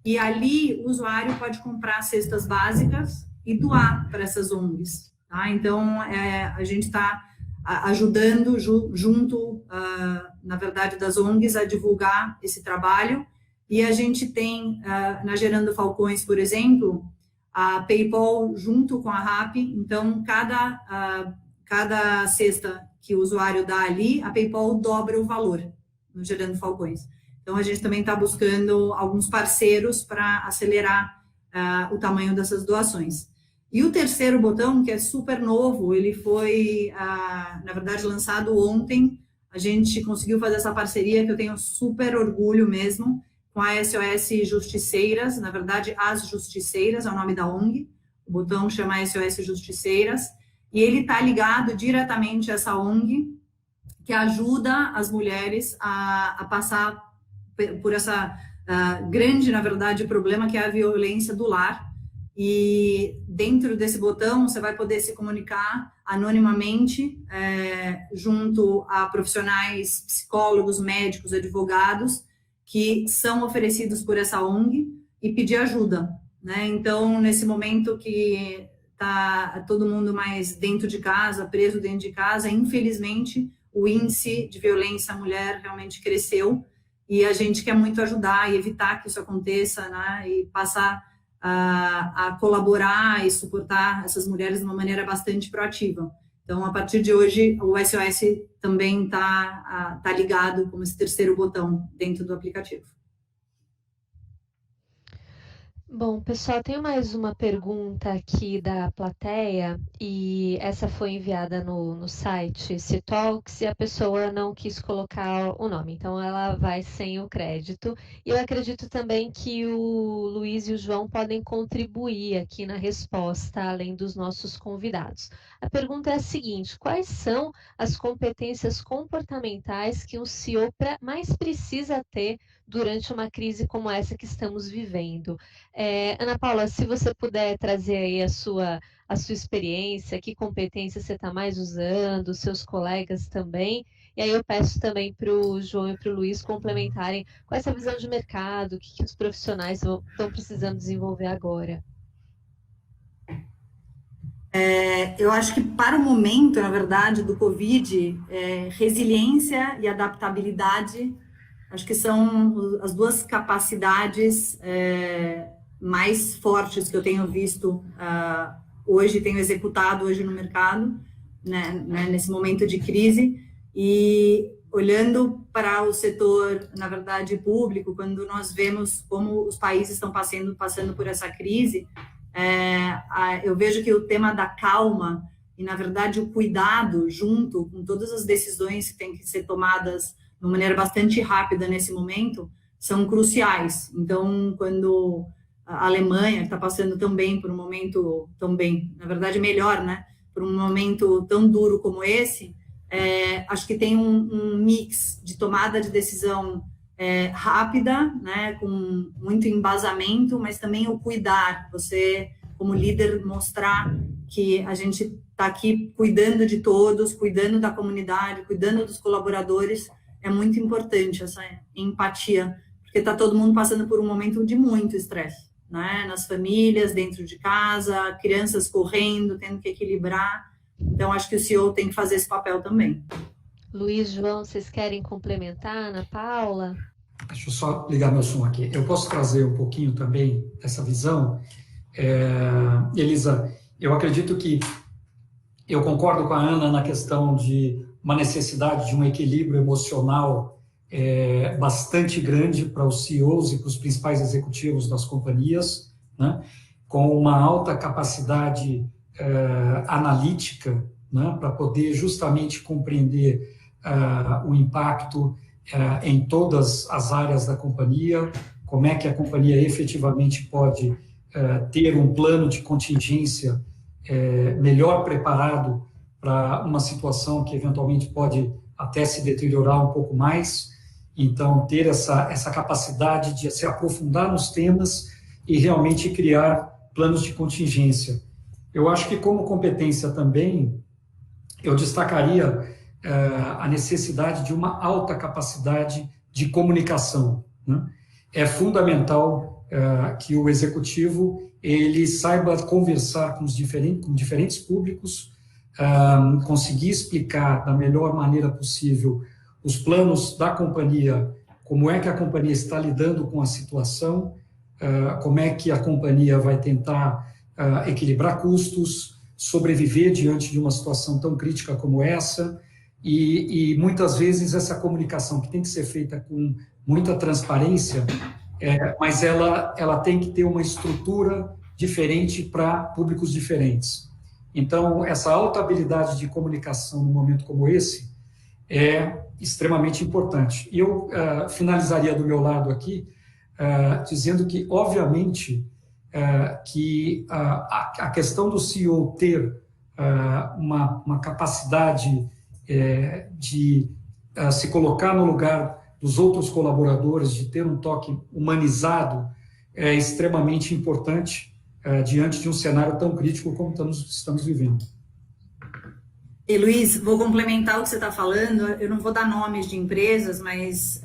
E ali o usuário pode comprar cestas básicas e doar para essas ONGs. Tá? Então, a gente está ajudando junto, na verdade, das ONGs a divulgar esse trabalho. E a gente tem, na Gerando Falcões, por exemplo, a PayPal junto com a RAP. Então, cada cesta que o usuário dá ali, a PayPal dobra o valor no Gerando Falcões. Então, a gente também está buscando alguns parceiros para acelerar o tamanho dessas doações. E o terceiro botão, que é super novo, ele foi, na verdade, lançado ontem. A gente conseguiu fazer essa parceria, que eu tenho super orgulho mesmo, com a SOS Justiceiras, na verdade, As Justiceiras é o nome da ONG, o botão chama SOS Justiceiras, e ele está ligado diretamente a essa ONG, que ajuda as mulheres a passar por essa grande, na verdade, problema que é a violência do lar. E dentro desse botão você vai poder se comunicar anonimamente junto a profissionais, psicólogos, médicos, advogados que são oferecidos por essa ONG e pedir ajuda, né? Então, nesse momento que está todo mundo mais dentro de casa, preso dentro de casa, infelizmente o índice de violência à mulher realmente cresceu. e a gente quer muito ajudar e evitar que isso aconteça, né, e passar a colaborar e suportar essas mulheres de uma maneira bastante proativa. Então, a partir de hoje, o SOS também tá ligado como esse terceiro botão dentro do aplicativo. Bom, pessoal, tenho mais uma pergunta aqui da plateia e essa foi enviada no site Citalks e a pessoa não quis colocar o nome, então ela vai sem o crédito. E eu acredito também que o Luiz e o João podem contribuir aqui na resposta, além dos nossos convidados. A pergunta é a seguinte: quais são as competências comportamentais que um CEO mais precisa ter durante uma crise como essa que estamos vivendo? Ana Paula, se você puder trazer aí a sua experiência, que competência você está mais usando, seus colegas também, e aí eu peço também para o João e para o Luiz complementarem com essa visão de mercado, o que os profissionais estão precisando desenvolver agora. Eu acho que para o momento, na verdade, do Covid, resiliência e adaptabilidade, acho que são as duas capacidades mais fortes que eu tenho visto hoje, tenho executado hoje no mercado, né, nesse momento de crise. E olhando para o setor, na verdade, público, quando nós vemos como os países estão passando por essa crise, eu vejo que o tema da calma e, na verdade, o cuidado junto com todas as decisões que têm que ser tomadas de uma maneira bastante rápida nesse momento, são cruciais. Então, quando a Alemanha, que está passando também por um momento, na verdade melhor, né, por um momento tão duro como esse, acho que tem um mix de tomada de decisão rápida, né, com muito embasamento, mas também o cuidar, você, como líder, mostrar que a gente está aqui cuidando de todos, cuidando da comunidade, cuidando dos colaboradores. É muito importante essa empatia, porque está todo mundo passando por um momento de muito estresse, né? Nas famílias, dentro de casa, crianças correndo, tendo que equilibrar. Então, acho que o CEO tem que fazer esse papel também. Luiz, João, vocês querem complementar, Ana Paula? Deixa eu só ligar meu som aqui. Eu posso trazer um pouquinho também dessa visão? Elisa, eu acredito que eu concordo com a Ana na questão de uma necessidade de um equilíbrio emocional bastante grande para os CEOs e para os principais executivos das companhias, né, com uma alta capacidade analítica, né, para poder justamente compreender o impacto em todas as áreas da companhia, como é que a companhia efetivamente pode ter um plano de contingência melhor preparado para uma situação que eventualmente pode até se deteriorar um pouco mais. Então, ter essa capacidade de se aprofundar nos temas e realmente criar planos de contingência. Eu acho que, como competência também, eu destacaria a necessidade de uma alta capacidade de comunicação, né? É fundamental que o executivo ele saiba conversar com diferentes públicos, conseguir explicar da melhor maneira possível os planos da companhia, como é que a companhia está lidando com a situação, como é que a companhia vai tentar equilibrar custos, sobreviver diante de uma situação tão crítica como essa, e muitas vezes essa comunicação que tem que ser feita com muita transparência, mas ela tem que ter uma estrutura diferente para públicos diferentes. Então, essa alta habilidade de comunicação num momento como esse é extremamente importante. E eu finalizaria do meu lado aqui dizendo que, obviamente, que a questão do CEO ter uma capacidade de se colocar no lugar dos outros colaboradores, de ter um toque humanizado, é extremamente importante diante de um cenário tão crítico como estamos vivendo. E, Luiz, vou complementar o que você está falando. Eu não vou dar nomes de empresas, mas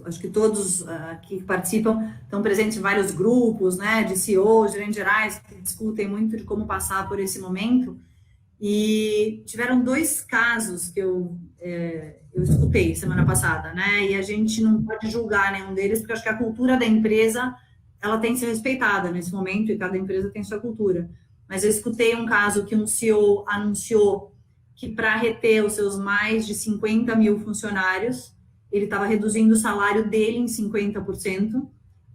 acho que todos que participam estão presentes em vários grupos, né, de CEOs, gerentes gerais, que discutem muito de como passar por esse momento. E tiveram 2 casos que eu escutei semana passada, né? E a gente não pode julgar nenhum deles, porque acho que a cultura da empresa, ela tem que ser respeitada nesse momento, e cada empresa tem sua cultura. Mas eu escutei um caso que um CEO anunciou que para reter os seus mais de 50 mil funcionários, ele estava reduzindo o salário dele em 50%,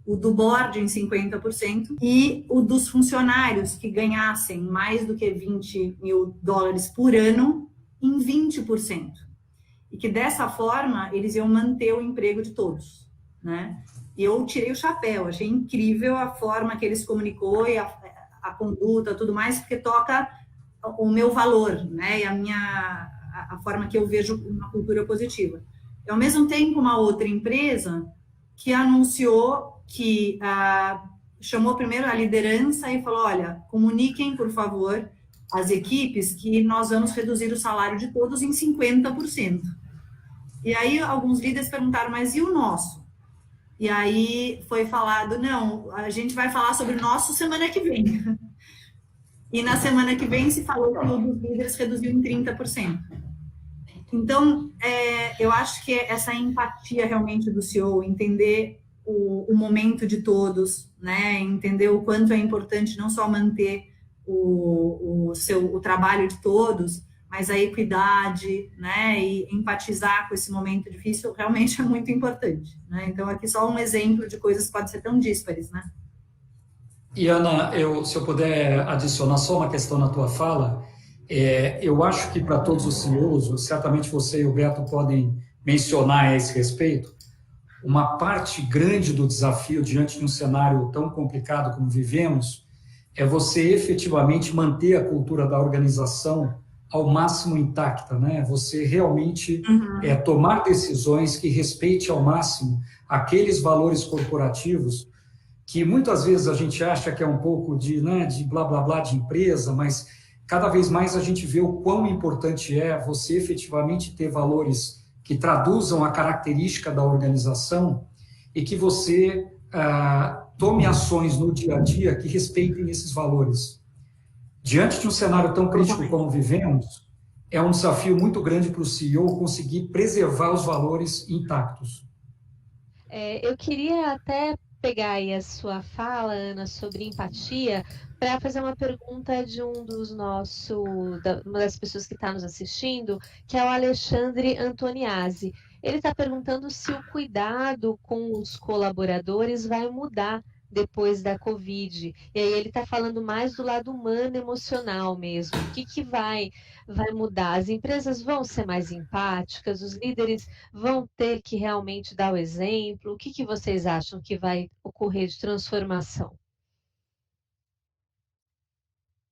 o do board em 50%, e o dos funcionários que ganhassem mais do que $20 mil por ano em 20%. E que dessa forma eles iam manter o emprego de todos, né? E eu tirei o chapéu, achei incrível a forma que eles comunicou e a conduta, tudo mais, porque toca o meu valor, né? E a forma que eu vejo uma cultura positiva. E, ao mesmo tempo, uma outra empresa que anunciou que chamou primeiro a liderança e falou, olha, comuniquem, por favor, as equipes que nós vamos reduzir o salário de todos em 50%. E aí alguns líderes perguntaram, mas e o nosso? E aí foi falado, não, a gente vai falar sobre o nosso semana que vem. E na semana que vem se falou que um dos líderes reduziu em 30%. Então, eu acho que essa empatia realmente do CEO, entender o momento de todos, né? Entender o quanto é importante não só manter o trabalho de todos, mas a equidade, né? E empatizar com esse momento difícil realmente é muito importante, né? Então, aqui só um exemplo de coisas que podem ser tão díspares, né? E, Ana, se eu puder adicionar só uma questão na tua fala, eu acho que para todos os CEOs, certamente você e o Beto podem mencionar a esse respeito, uma parte grande do desafio diante de um cenário tão complicado como vivemos é você efetivamente manter a cultura da organização ao máximo intacta, né? Você realmente tomar decisões que respeite ao máximo aqueles valores corporativos que muitas vezes a gente acha que é um pouco de blá, blá, blá de empresa, mas cada vez mais a gente vê o quão importante é você efetivamente ter valores que traduzam a característica da organização e que você tome ações no dia a dia que respeitem esses valores. Diante de um cenário tão crítico como vivemos, é um desafio muito grande para o CEO conseguir preservar os valores intactos. Eu queria até pegar aí a sua fala, Ana, sobre empatia, para fazer uma pergunta de uma das pessoas que está nos assistindo, que é o Alexandre Antoniazzi. Ele está perguntando se o cuidado com os colaboradores vai mudar depois da Covid. E aí ele está falando mais do lado humano, emocional mesmo. O que vai mudar? As empresas vão ser mais empáticas? Os líderes vão ter que realmente dar o exemplo? O que vocês acham que vai ocorrer de transformação?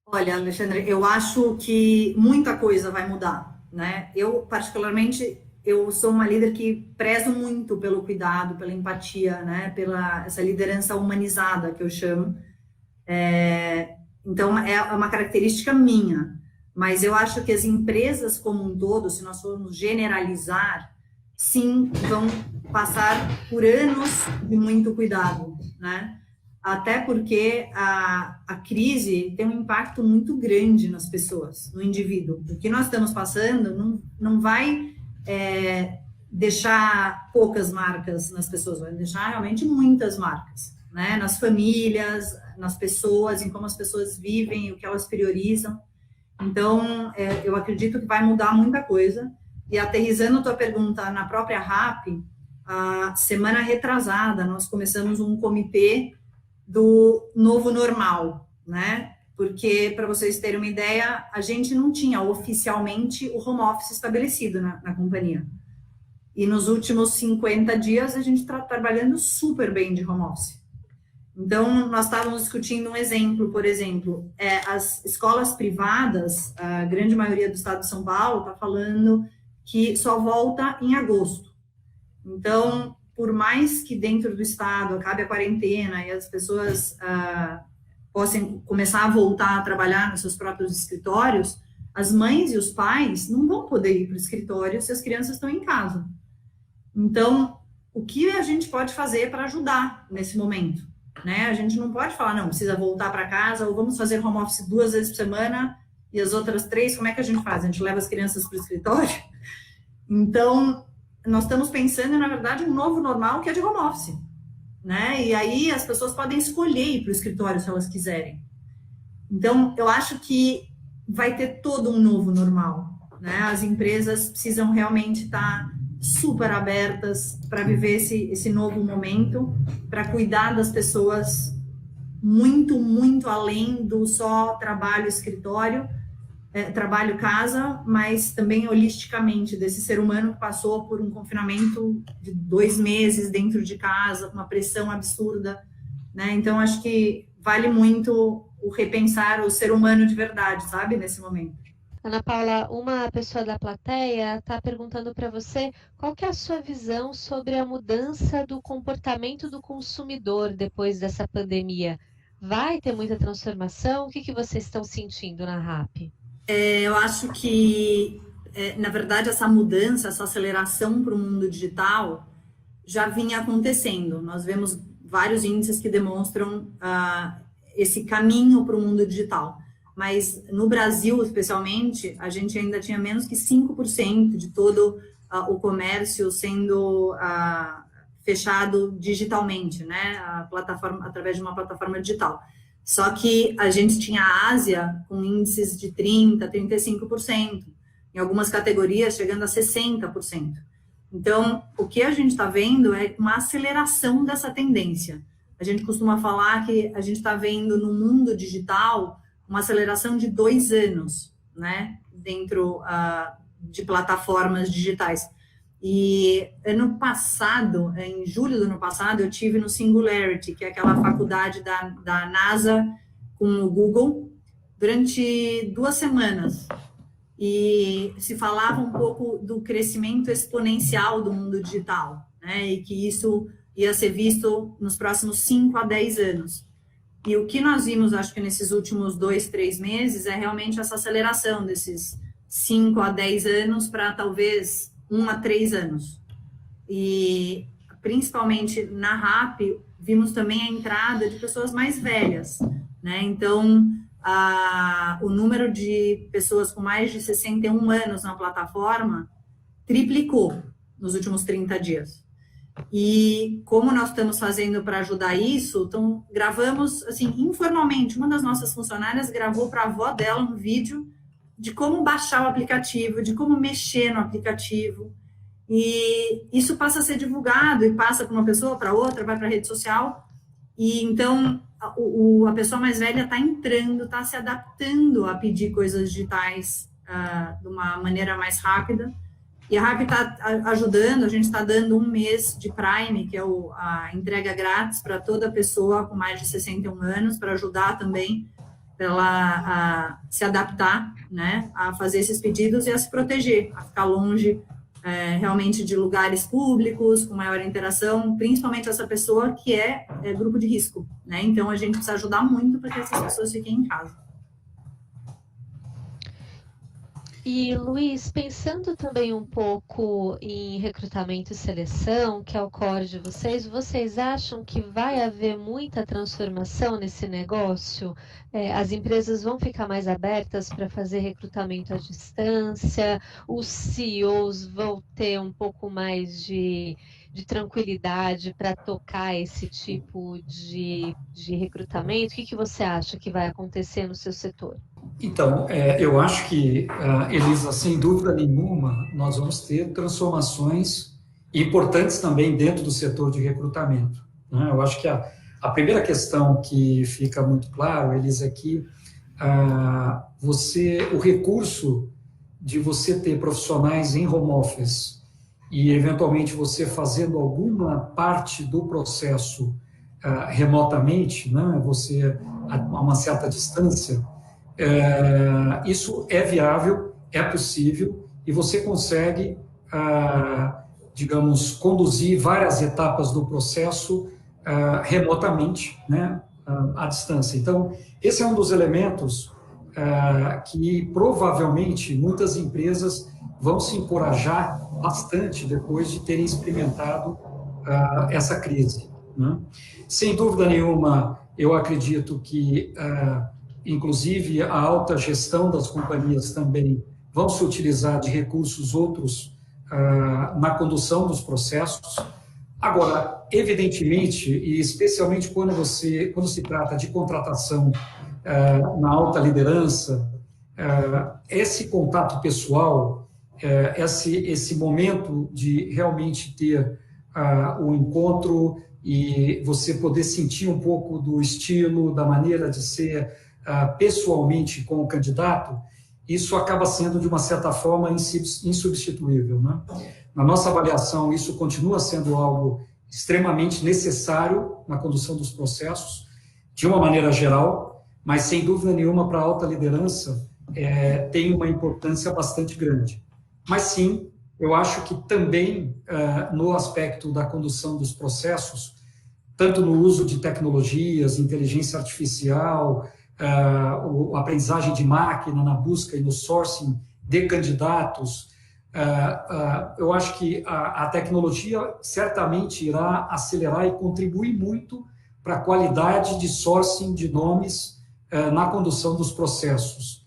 Olha, Alexandre, eu acho que muita coisa vai mudar, né? Eu, particularmente, sou uma líder que prezo muito pelo cuidado, pela empatia, né? Pela essa liderança humanizada que eu chamo. Então, é uma característica minha. Mas eu acho que as empresas como um todo, se nós formos generalizar, sim, vão passar por anos de muito cuidado, né? Até porque a crise tem um impacto muito grande nas pessoas, no indivíduo. O que nós estamos passando não vai deixar poucas marcas nas pessoas, vai deixar realmente muitas marcas, né? Nas famílias, nas pessoas, em como as pessoas vivem, o que elas priorizam. Então, eu acredito que vai mudar muita coisa. E aterrissando a tua pergunta na própria RAP, a semana retrasada, nós começamos um comitê do novo normal, né? Porque, para vocês terem uma ideia, a gente não tinha oficialmente o home office estabelecido na companhia. E nos últimos 50 dias, a gente está trabalhando super bem de home office. Então, nós estávamos discutindo um exemplo, por exemplo, as escolas privadas, a grande maioria do estado de São Paulo está falando que só volta em agosto. Então, por mais que dentro do estado acabe a quarentena e as pessoas possam começar a voltar a trabalhar nos seus próprios escritórios, as mães e os pais não vão poder ir para o escritório se as crianças estão em casa. Então, o que a gente pode fazer para ajudar nesse momento? Né? A gente não pode falar, não, precisa voltar para casa, ou vamos fazer home office 2 vezes por semana e as outras 3, como é que a gente faz? A gente leva as crianças para o escritório? Então, nós estamos pensando, na verdade, um novo normal que é de home office, né? E aí as pessoas podem escolher ir para o escritório se elas quiserem. Então, eu acho que vai ter todo um novo normal, né? As empresas precisam realmente estar super abertas para viver esse novo momento, para cuidar das pessoas muito, muito além do só trabalho escritório, trabalho casa, mas também holisticamente desse ser humano que passou por um confinamento de 2 meses dentro de casa, com uma pressão absurda, né? Então, acho que vale muito o repensar o ser humano de verdade, sabe, nesse momento. Ana Paula, uma pessoa da plateia está perguntando para você qual que é a sua visão sobre a mudança do comportamento do consumidor depois dessa pandemia. Vai ter muita transformação? O que vocês estão sentindo na RAP? Eu acho que, na verdade, essa mudança, essa aceleração para o mundo digital já vinha acontecendo. Nós vemos vários índices que demonstram esse caminho para o mundo digital. Mas no Brasil, especialmente, a gente ainda tinha menos que 5% de todo o comércio sendo fechado digitalmente, né? A plataforma, através de uma plataforma digital. Só que a gente tinha a Ásia com índices de 30%, 35%, em algumas categorias chegando a 60%. Então, o que a gente está vendo é uma aceleração dessa tendência. A gente costuma falar que a gente está vendo no mundo digital uma aceleração de 2 anos, né, dentro de plataformas digitais. E ano passado, em julho do ano passado, eu tive no Singularity, que é aquela faculdade da NASA com o Google, durante 2 semanas. E se falava um pouco do crescimento exponencial do mundo digital, né, e que isso ia ser visto nos próximos 5 a 10 anos. E o que nós vimos, acho que nesses últimos 2, 3 meses, é realmente essa aceleração desses 5 a 10 anos para talvez 1 a 3 anos. E, principalmente na RAP, vimos também a entrada de pessoas mais velhas, né? Então, o número de pessoas com mais de 61 anos na plataforma triplicou nos últimos 30 dias. E como nós estamos fazendo para ajudar isso, então gravamos, assim, informalmente, uma das nossas funcionárias gravou para a avó dela um vídeo de como baixar o aplicativo, de como mexer no aplicativo, e isso passa a ser divulgado e passa para uma pessoa, para outra, vai para a rede social, e então a pessoa mais velha está entrando, está se adaptando a pedir coisas digitais de uma maneira mais rápida. E a RAP está ajudando, a gente está dando 1 mês de Prime, que é a entrega grátis para toda pessoa com mais de 61 anos, para ajudar também ela a se adaptar, né, a fazer esses pedidos e a se proteger, a ficar longe realmente de lugares públicos, com maior interação, principalmente essa pessoa que é grupo de risco, né? Então, a gente precisa ajudar muito para que essas pessoas fiquem em casa. E, Luiz, pensando também um pouco em recrutamento e seleção, que é o core de vocês acham que vai haver muita transformação nesse negócio? As empresas vão ficar mais abertas para fazer recrutamento à distância? Os CEOs vão ter um pouco mais de tranquilidade para tocar esse tipo de recrutamento? O que você acha que vai acontecer no seu setor? Então, eu acho que, Elisa, sem dúvida nenhuma, nós vamos ter transformações importantes também dentro do setor de recrutamento, né? Eu acho que a primeira questão que fica muito claro, Elisa, é que o recurso de você ter profissionais em home office e, eventualmente, você fazendo alguma parte do processo remotamente, né? Você a uma certa distância, isso é viável, é possível, e você consegue, digamos, conduzir várias etapas do processo remotamente, né, à distância. Então, esse é um dos elementos que provavelmente muitas empresas vão se encorajar bastante depois de terem experimentado essa crise, né? Sem dúvida nenhuma, eu acredito que inclusive a alta gestão das companhias também vão se utilizar de recursos outros na condução dos processos. Agora, evidentemente, e especialmente quando se trata de contratação na alta liderança, esse contato pessoal, esse momento de realmente ter o encontro e você poder sentir um pouco do estilo, da maneira de ser pessoalmente com o candidato, isso acaba sendo, de uma certa forma, insubstituível, né? Na nossa avaliação, isso continua sendo algo extremamente necessário na condução dos processos, de uma maneira geral, mas, sem dúvida nenhuma, para a alta liderança, tem uma importância bastante grande. Mas, sim, eu acho que também, no aspecto da condução dos processos, tanto no uso de tecnologias, inteligência artificial, a aprendizagem de máquina na busca e no sourcing de candidatos, eu acho que a tecnologia certamente irá acelerar e contribuir muito para a qualidade de sourcing de nomes na condução dos processos.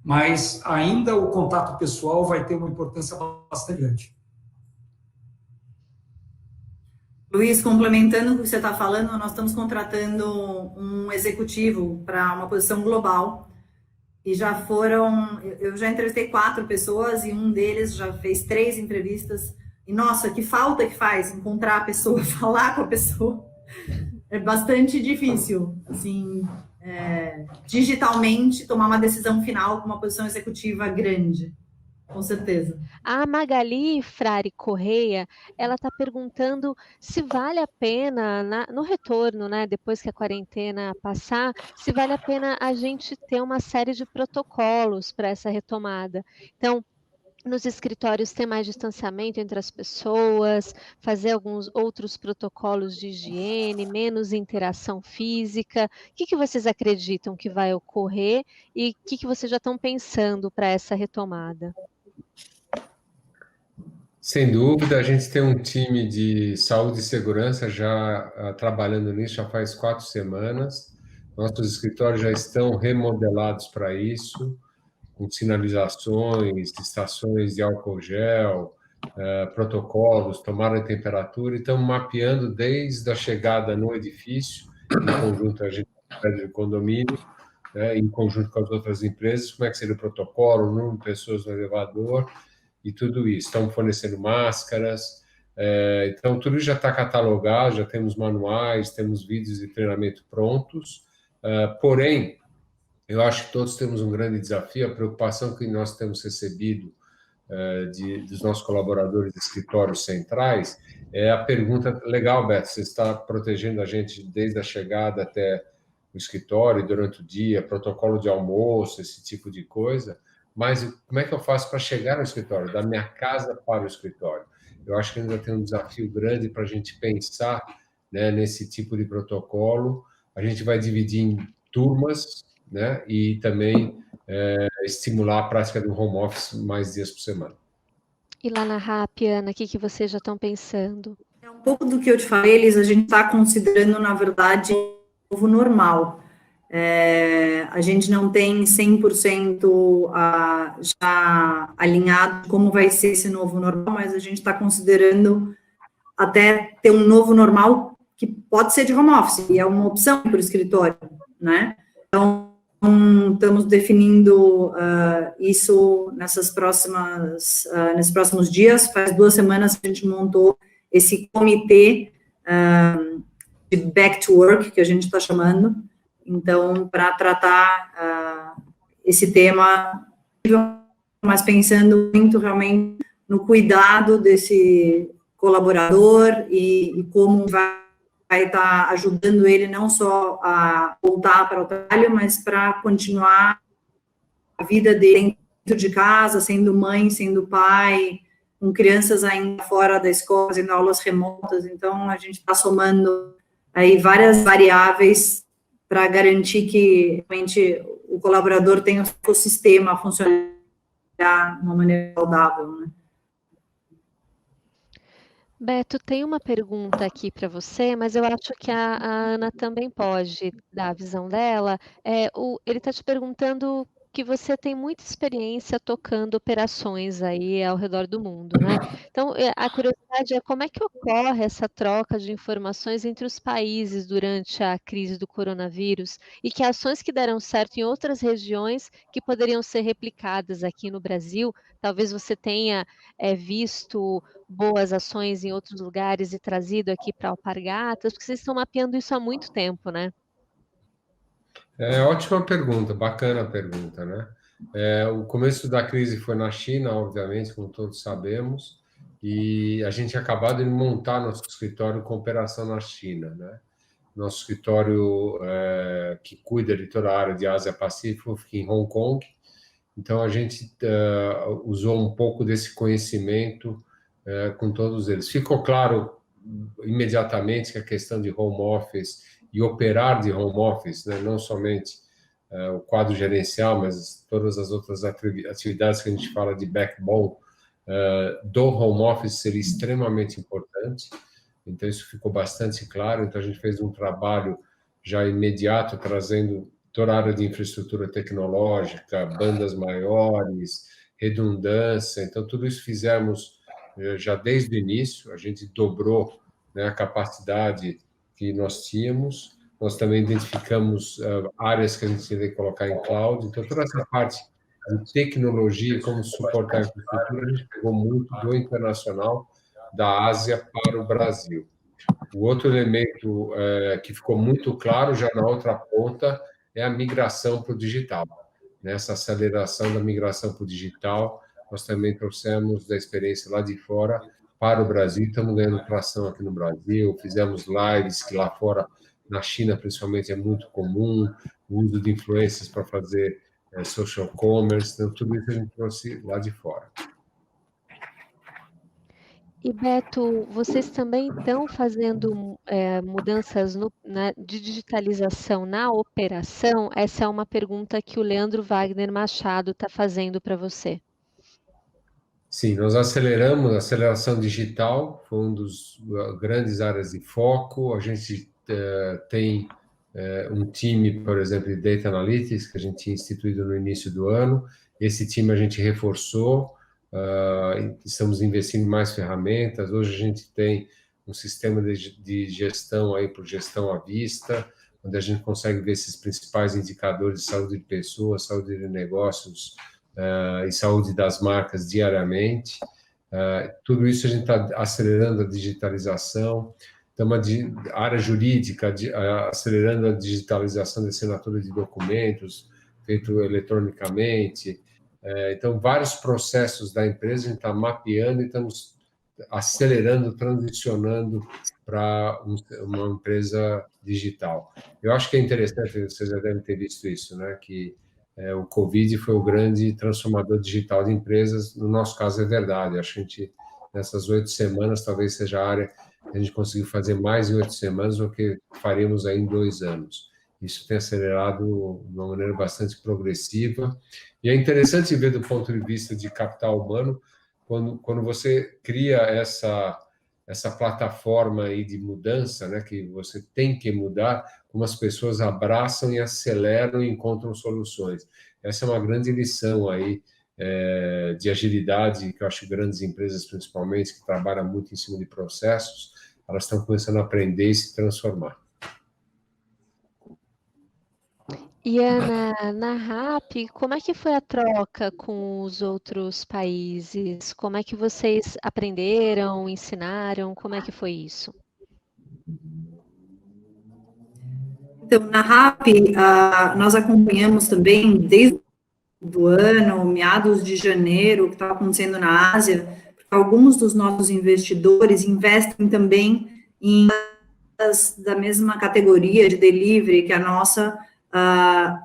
Mas ainda o contato pessoal vai ter uma importância bastante grande. Luiz, complementando o que você está falando, nós estamos contratando um executivo para uma posição global e eu já entrevistei 4 pessoas e um deles já fez 3 entrevistas e, nossa, que falta que faz encontrar a pessoa, falar com a pessoa, é bastante difícil, assim, digitalmente tomar uma decisão final com uma posição executiva grande. Com certeza. A Magali Frari Correia, ela está perguntando se vale a pena, no retorno, né, depois que a quarentena passar, se vale a pena a gente ter uma série de protocolos para essa retomada. Então, nos escritórios ter mais distanciamento entre as pessoas, fazer alguns outros protocolos de higiene, menos interação física. O que vocês acreditam que vai ocorrer e o que vocês já estão pensando para essa retomada? Sem dúvida, a gente tem um time de saúde e segurança já trabalhando nisso já faz 4 semanas. Nossos escritórios já estão remodelados para isso, com sinalizações, estações de álcool gel, protocolos, tomada de temperatura, e estamos mapeando desde a chegada no edifício, em conjunto a gente prédio de condomínio, né, em conjunto com as outras empresas, como é que seria o protocolo, o número de pessoas no elevador, e tudo isso. Estamos fornecendo máscaras, então tudo já está catalogado, já temos manuais, temos vídeos de treinamento prontos, porém, eu acho que todos temos um grande desafio, a preocupação que nós temos recebido dos nossos colaboradores de escritórios centrais é a pergunta, legal, Beto, você está protegendo a gente desde a chegada até o escritório, durante o dia, protocolo de almoço, esse tipo de coisa, mas como é que eu faço para chegar no escritório, da minha casa para o escritório? Eu acho que ainda tem um desafio grande para a gente pensar, né, nesse tipo de protocolo. A gente vai dividir em turmas, né, e também estimular a prática do home office mais dias por semana. E lá na RAP, Ana, o que vocês já estão pensando? É um pouco do que eu te falei, Elis, a gente está considerando, na verdade, o novo normal. A gente não tem 100% já alinhado como vai ser esse novo normal, mas a gente está considerando até ter um novo normal que pode ser de home office, e é uma opção para o escritório, né? Então, estamos definindo isso nesses próximos dias. Faz 2 semanas que a gente montou esse comitê de back to work, que a gente está chamando, então, para tratar esse tema, mas pensando muito realmente no cuidado desse colaborador e como vai estar ajudando ele não só a voltar para o trabalho, mas para continuar a vida dele dentro de casa, sendo mãe, sendo pai, com crianças ainda fora da escola, fazendo aulas remotas. Então, a gente está somando aí várias variáveis para garantir que realmente o colaborador tenha o ecossistema funcionar de uma maneira saudável, né? Beto, tem uma pergunta aqui para você, mas eu acho que a Ana também pode dar a visão dela. Ele está te perguntando que você tem muita experiência tocando operações aí ao redor do mundo, né? Então, a curiosidade é como é que ocorre essa troca de informações entre os países durante a crise do coronavírus e que ações que deram certo em outras regiões que poderiam ser replicadas aqui no Brasil. Talvez você tenha visto boas ações em outros lugares e trazido aqui para Alpargatas, porque vocês estão mapeando isso há muito tempo, né? Ótima pergunta, bacana a pergunta, né? O começo da crise foi na China, obviamente, como todos sabemos, e a gente acabou de montar nosso escritório com operação na China, né? Nosso escritório que cuida de toda a área de Ásia-Pacífico fica em Hong Kong, então a gente usou um pouco desse conhecimento com todos eles. Ficou claro imediatamente que a questão de home office e operar de home office, né, não somente o quadro gerencial, mas todas as outras atividades que a gente fala de backbone do home office seria extremamente importante. Então isso ficou bastante claro. Então a gente fez um trabalho já imediato trazendo toda a área de infraestrutura tecnológica, bandas maiores, redundância. Então tudo isso fizemos já desde o início. A gente dobrou, né, a capacidade que nós tínhamos. Nós também identificamos áreas que a gente teria que colocar em cloud. Então, toda essa parte de tecnologia, como suportar a infraestrutura, a gente pegou muito do internacional, da Ásia para o Brasil. O outro elemento que ficou muito claro já na outra ponta é a migração para o digital. Nessa aceleração da migração para o digital, nós também trouxemos da experiência lá de fora para o Brasil, estamos ganhando tração aqui no Brasil, fizemos lives que lá fora, na China principalmente, é muito comum, o uso de influências para fazer social commerce, então tudo isso a gente trouxe lá de fora. E Beto, vocês também estão fazendo mudanças de digitalização na operação? Essa é uma pergunta que o Leandro Wagner Machado está fazendo para você. Sim, nós aceleramos a aceleração digital, foi um dos grandes áreas de foco. A gente tem um time, por exemplo, de Data Analytics, que a gente tinha instituído no início do ano. Esse time a gente reforçou, estamos investindo em mais ferramentas. Hoje a gente tem um sistema de gestão aí por gestão à vista, onde a gente consegue ver esses principais indicadores de saúde de pessoas, saúde de negócios, e saúde das marcas diariamente. Tudo isso a gente está acelerando a digitalização. Então, a área jurídica, acelerando a digitalização da assinatura de documentos, feito eletronicamente. Então, vários processos da empresa a gente está mapeando e estamos acelerando, transicionando para uma empresa digital. Eu acho que é interessante, vocês já devem ter visto isso, né? Que o Covid foi o grande transformador digital de empresas. No nosso caso, é verdade. Acho que a gente, nessas 8 semanas, talvez seja a área que a gente conseguiu fazer mais em 8 semanas do que faríamos aí em 2 anos. Isso tem acelerado de uma maneira bastante progressiva. E é interessante ver do ponto de vista de capital humano, quando você cria essa plataforma aí de mudança, né, que você tem que mudar, como as pessoas abraçam e aceleram e encontram soluções. Essa é uma grande lição aí de agilidade, que eu acho que grandes empresas, principalmente, que trabalham muito em cima de processos, elas estão começando a aprender e se transformar. E Ana, na RAP, como é que foi a troca com os outros países? Como é que vocês aprenderam, ensinaram? Como é que foi isso? Então, na RAP, nós acompanhamos também, desde o ano, meados de janeiro, o que estava acontecendo na Ásia, porque alguns dos nossos investidores investem também em da mesma categoria de delivery que a nossa,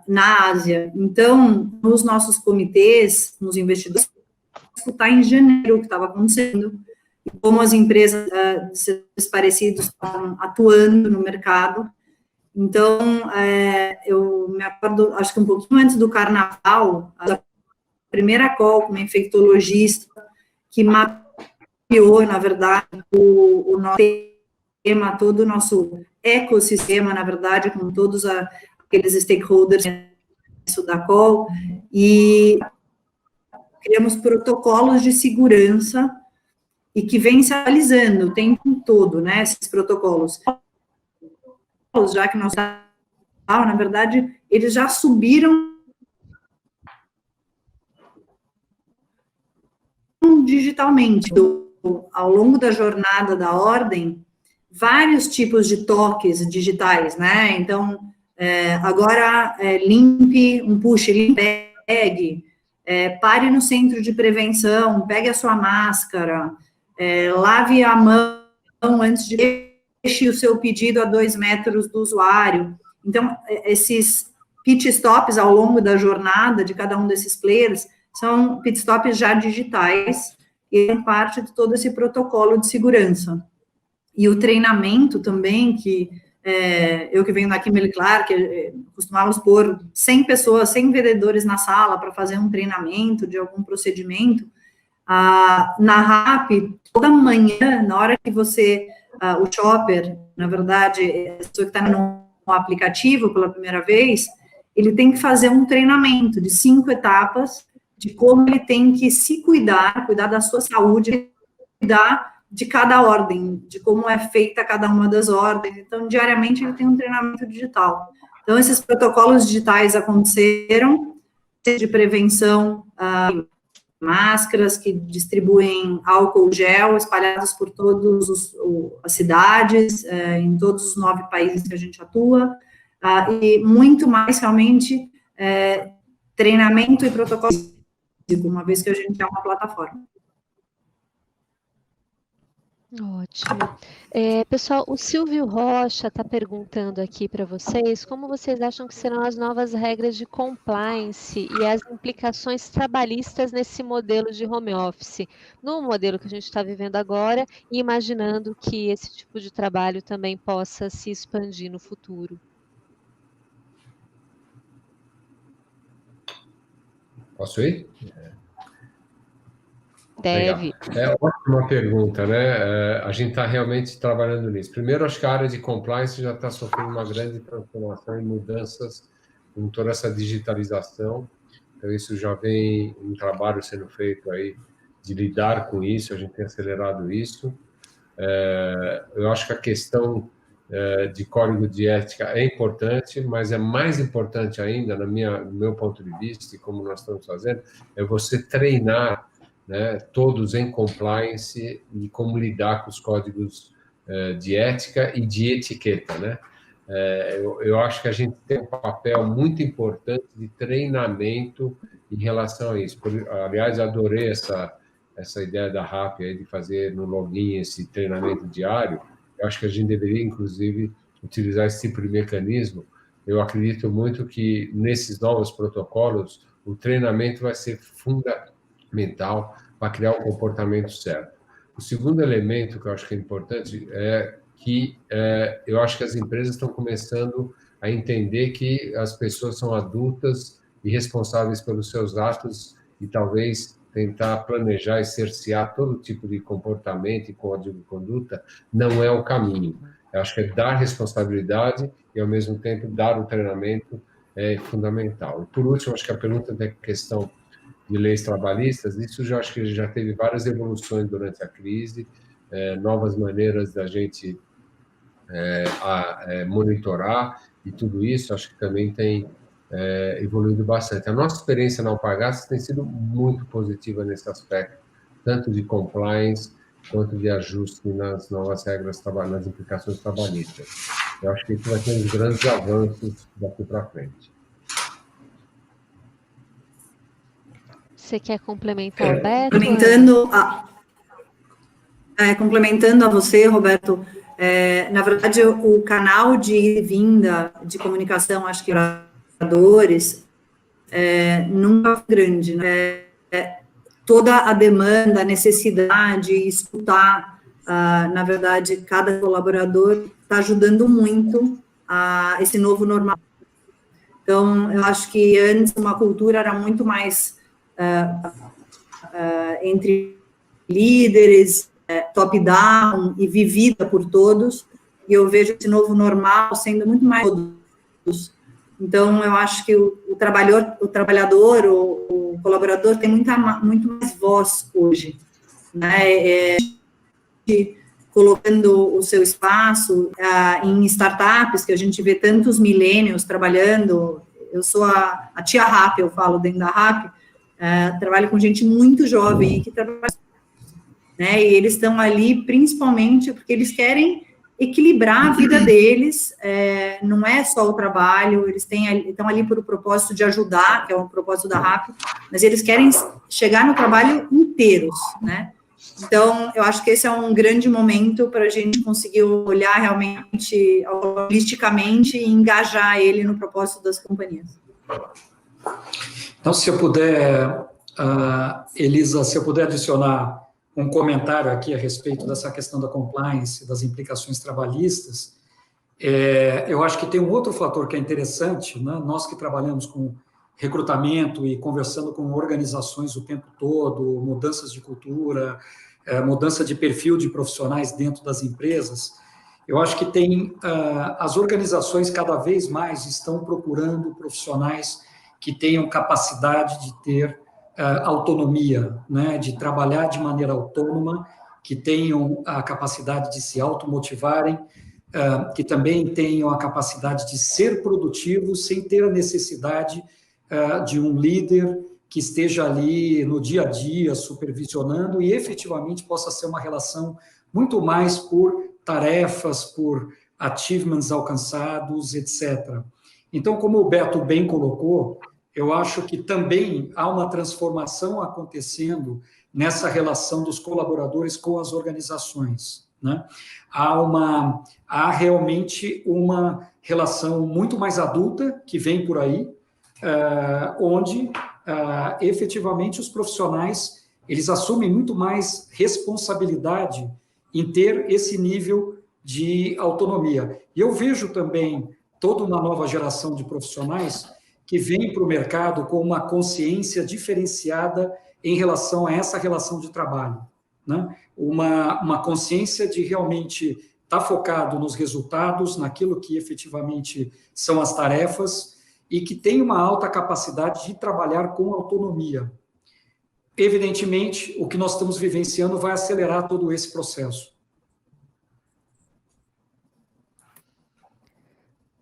na Ásia. Então, nos nossos comitês, nos investidores, escutar em janeiro o que estava acontecendo, e como as empresas de setores parecidos estavam atuando no mercado. Então, eu me acordo, acho que um pouquinho antes do carnaval, a primeira call com uma infectologista que mapeou criou, na verdade, o nosso sistema, todo o nosso ecossistema, na verdade, com todos aqueles stakeholders da call, e criamos protocolos de segurança e que vem se atualizando o tempo todo, né, esses protocolos. Já que nós, na verdade, eles já subiram digitalmente. Ao longo da jornada da ordem, vários tipos de toques digitais, né? Então, agora, limpe um push, limpe, pegue, pare no centro de prevenção, pegue a sua máscara, lave a mão antes de deixe o seu pedido a 2 metros do usuário. Então, esses pit stops ao longo da jornada de cada um desses players são pit stops já digitais e é parte de todo esse protocolo de segurança. E o treinamento também, que eu que venho da Kimberly-Clark, costumávamos pôr 100 pessoas, 100 vendedores na sala para fazer um treinamento de algum procedimento. Na RAP, toda manhã, na hora que você, o shopper, na verdade, a pessoa que está no aplicativo pela primeira vez, ele tem que fazer um treinamento de 5 etapas de como ele tem que se cuidar da sua saúde, cuidar de cada ordem, de como é feita cada uma das ordens. Então, diariamente, ele tem um treinamento digital. Então, esses protocolos digitais aconteceram, de prevenção, máscaras que distribuem álcool gel espalhados por todas as cidades, em todos os 9 países que a gente atua, e muito mais, realmente, treinamento e protocolo, uma vez que a gente é uma plataforma. Ótimo. Pessoal, o Silvio Rocha está perguntando aqui para vocês como vocês acham que serão as novas regras de compliance e as implicações trabalhistas nesse modelo de home office, no modelo que a gente está vivendo agora, e imaginando que esse tipo de trabalho também possa se expandir no futuro. Posso ir? Deve. Ótima pergunta, né? A gente está realmente trabalhando nisso. Primeiro, acho que a área de compliance já está sofrendo uma grande transformação e mudanças com toda essa digitalização. Então, isso já vem um trabalho sendo feito aí de lidar com isso, a gente tem acelerado isso. Eu acho que a questão de código de ética é importante, mas é mais importante ainda, no meu ponto de vista, e como nós estamos fazendo, é você treinar, né, todos em compliance e como lidar com os códigos de ética e de etiqueta, né? Eu acho que a gente tem um papel muito importante de treinamento em relação a isso. Aliás, adorei essa ideia da RAP aí de fazer no login esse treinamento diário. Eu acho que a gente deveria, inclusive, utilizar esse tipo de mecanismo. Eu acredito muito que nesses novos protocolos o treinamento vai ser fundamental para criar o comportamento certo. O segundo elemento que eu acho que é importante é que eu acho que as empresas estão começando a entender que as pessoas são adultas e responsáveis pelos seus atos e talvez tentar planejar e cercear todo tipo de comportamento e código de conduta não é o caminho. Eu acho que dar responsabilidade e, ao mesmo tempo, dar o treinamento é fundamental. E, por último, acho que a pergunta da questão de leis trabalhistas, isso já acho que já teve várias evoluções durante a crise, novas maneiras da gente monitorar, e tudo isso acho que também tem evoluído bastante. A nossa experiência na Alpargatas tem sido muito positiva nesse aspecto, tanto de compliance quanto de ajuste nas novas regras, nas implicações trabalhistas. Eu acho que isso vai ter uns grandes avanços daqui para frente. Você quer complementar, Roberto? Complementando a você, Roberto, na verdade, o canal de vinda de comunicação, acho que oradores, nunca foi grande, né? Toda a demanda, a necessidade, escutar, na verdade, cada colaborador está ajudando muito a esse novo normal. Então, eu acho que antes uma cultura era muito mais entre líderes top-down e vivida por todos, e eu vejo esse novo normal sendo muito mais todos. Então, eu acho que o trabalhador, o colaborador tem muito mais voz hoje, né? Colocando o seu espaço em startups, que a gente vê tantos millennials trabalhando. Eu sou a tia RAP, eu falo dentro da RAP, trabalho com gente muito jovem que trabalha, né? E eles estão ali principalmente porque eles querem equilibrar a vida deles, não é só o trabalho, eles estão ali por o propósito de ajudar, que é o propósito da RAP, mas eles querem chegar no trabalho inteiros, né? Então, eu acho que esse é um grande momento para a gente conseguir olhar realmente, holisticamente, e engajar ele no propósito das companhias. Então, se eu puder, Elisa, se eu puder adicionar um comentário aqui a respeito dessa questão da compliance, das implicações trabalhistas, eu acho que tem um outro fator que é interessante, né? Nós que trabalhamos com recrutamento e conversando com organizações o tempo todo, mudanças de cultura, mudança de perfil de profissionais dentro das empresas, eu acho que as organizações cada vez mais estão procurando profissionais que tenham capacidade de ter autonomia, né, de trabalhar de maneira autônoma, que tenham a capacidade de se automotivarem, que também tenham a capacidade de ser produtivos sem ter a necessidade de um líder que esteja ali no dia a dia supervisionando e efetivamente possa ser uma relação muito mais por tarefas, por achievements alcançados, etc. Então, como o Beto bem colocou, eu acho que também há uma transformação acontecendo nessa relação dos colaboradores com as organizações, né? Há realmente uma relação muito mais adulta que vem por aí, onde efetivamente os profissionais eles assumem muito mais responsabilidade em ter esse nível de autonomia. E eu vejo também toda uma nova geração de profissionais que vem para o mercado com uma consciência diferenciada em relação a essa relação de trabalho, né? Uma consciência de realmente estar focado nos resultados, naquilo que efetivamente são as tarefas, e que tem uma alta capacidade de trabalhar com autonomia. Evidentemente, o que nós estamos vivenciando vai acelerar todo esse processo.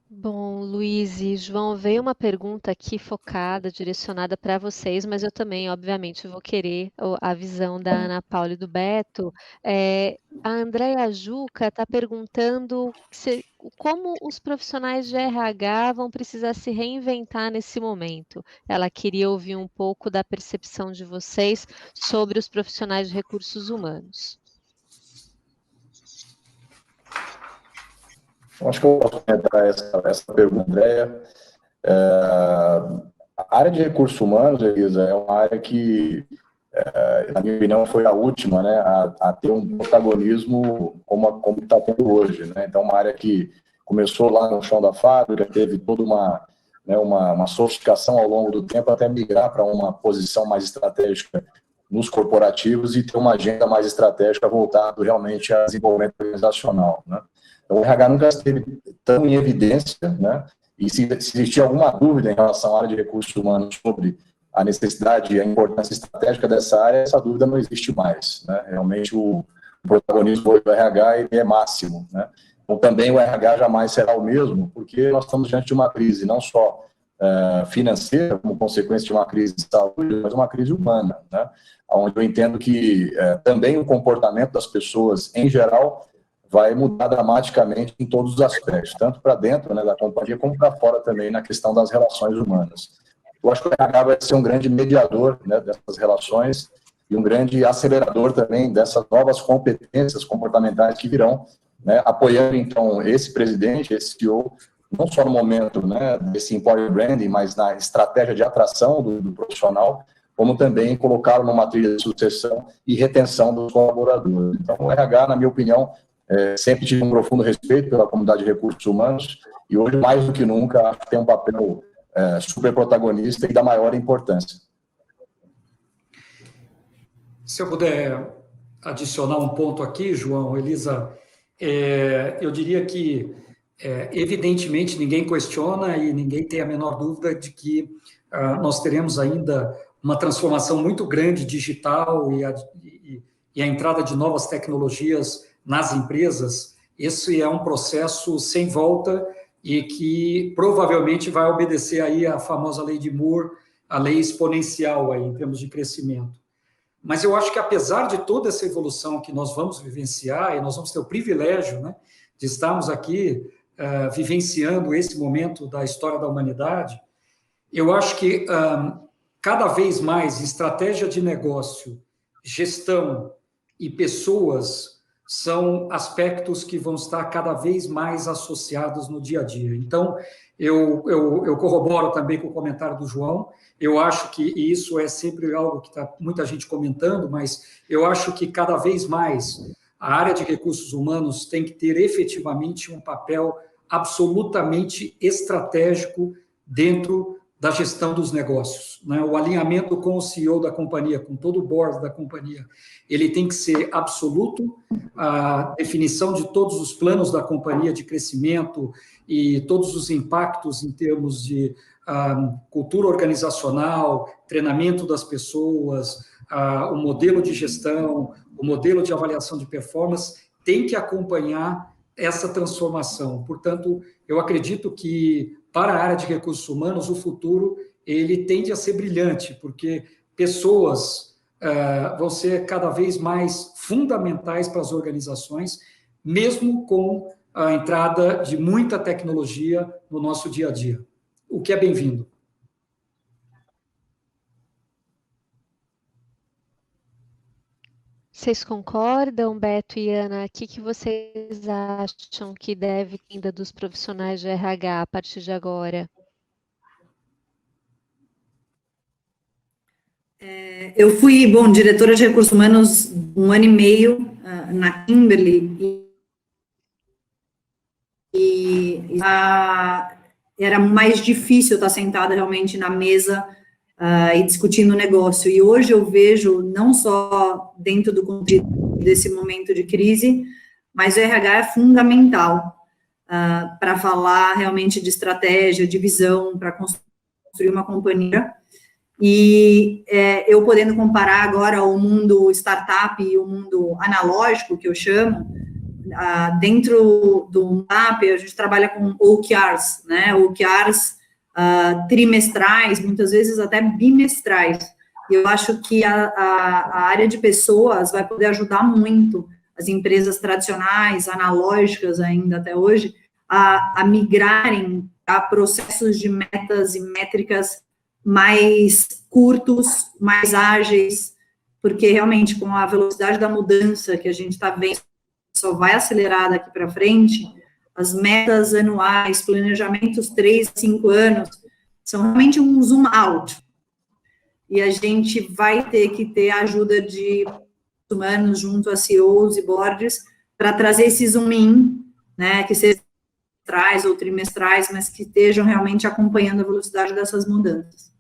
Bom, Luiz e João, veio uma pergunta aqui focada, direcionada para vocês, mas eu também, obviamente, vou querer a visão da Ana Paula e do Beto. A Andréia Juca está perguntando como os profissionais de RH vão precisar se reinventar nesse momento. Ela queria ouvir um pouco da percepção de vocês sobre os profissionais de recursos humanos. Acho que eu posso comentar essa pergunta, Andréia. A área de recursos humanos, Elisa, é uma área que, na minha opinião, foi a última, né, a ter um protagonismo como está tendo hoje, né? Então, uma área que começou lá no chão da fábrica, teve toda uma sofisticação ao longo do tempo até migrar para uma posição mais estratégica nos corporativos e ter uma agenda mais estratégica voltada realmente a desenvolvimento organizacional, né? Então, o RH nunca esteve tão em evidência, né? E se existir alguma dúvida em relação à área de recursos humanos sobre a necessidade e a importância estratégica dessa área, essa dúvida não existe mais, né? Realmente o protagonismo do RH ele é máximo, né? Então, também o RH jamais será o mesmo, porque nós estamos diante de uma crise não só financeira, como consequência de uma crise de saúde, mas uma crise humana, né? Onde eu entendo que também o comportamento das pessoas, em geral, vai mudar dramaticamente em todos os aspectos, tanto para dentro, né, da companhia, como para fora também, na questão das relações humanas. Eu acho que o RH vai ser um grande mediador, né, dessas relações e um grande acelerador também dessas novas competências comportamentais que virão, né, apoiando, então, esse presidente, esse CEO, não só no momento, né, desse employer branding, mas na estratégia de atração do profissional, como também colocá-lo numa trilha de sucessão e retenção dos colaboradores. Então, o RH, na minha opinião, sempre tive um profundo respeito pela comunidade de recursos humanos e hoje, mais do que nunca, acho que tem um papel super protagonista e da maior importância. Se eu puder adicionar um ponto aqui, João, Elisa. Eu diria que, evidentemente, ninguém questiona e ninguém tem a menor dúvida de que nós teremos ainda uma transformação muito grande digital e a entrada de novas tecnologias nas empresas. Esse é um processo sem volta e que provavelmente vai obedecer aí à famosa lei de Moore, a lei exponencial aí, em termos de crescimento. Mas eu acho que, apesar de toda essa evolução que nós vamos vivenciar, e nós vamos ter o privilégio, né, de estarmos aqui vivenciando esse momento da história da humanidade, eu acho que cada vez mais estratégia de negócio, gestão e pessoas são aspectos que vão estar cada vez mais associados no dia a dia. Então, eu corroboro também com o comentário do João. Eu acho que isso é sempre algo que está muita gente comentando, mas eu acho que cada vez mais a área de recursos humanos tem que ter efetivamente um papel absolutamente estratégico dentro da gestão dos negócios, né? O alinhamento com o CEO da companhia, com todo o board da companhia, ele tem que ser absoluto, a definição de todos os planos da companhia de crescimento e todos os impactos em termos de cultura organizacional, treinamento das pessoas, o modelo de gestão, o modelo de avaliação de performance, tem que acompanhar essa transformação. Portanto, eu acredito que, para a área de recursos humanos, o futuro ele tende a ser brilhante, porque pessoas vão ser cada vez mais fundamentais para as organizações, mesmo com a entrada de muita tecnologia no nosso dia a dia, o que é bem-vindo. Vocês concordam, Beto e Ana? O que vocês acham que deve ainda dos profissionais de RH a partir de agora? Eu fui, diretora de recursos humanos 1 ano e meio na Kimberly e era mais difícil estar sentada realmente na mesa e discutindo o negócio. E hoje eu vejo, não só dentro do contexto desse momento de crise, mas o RH é fundamental para falar realmente de estratégia, de visão, para construir uma companhia. E eu podendo comparar agora o mundo startup e o mundo analógico, que eu chamo, dentro do MAP, a gente trabalha com OKRs, né? OKRs trimestrais, muitas vezes até bimestrais. E eu acho que a área de pessoas vai poder ajudar muito as empresas tradicionais, analógicas ainda até hoje, a migrarem a processos de metas e métricas mais curtos, mais ágeis, porque realmente com a velocidade da mudança que a gente está vendo, só vai acelerar daqui para frente, as metas anuais, planejamentos 3 a 5 anos, são realmente um zoom out. E a gente vai ter que ter a ajuda de humanos junto a CEOs e boards para trazer esse zoom in, né, que seja trimestrais ou trimestrais, mas que estejam realmente acompanhando a velocidade dessas mudanças.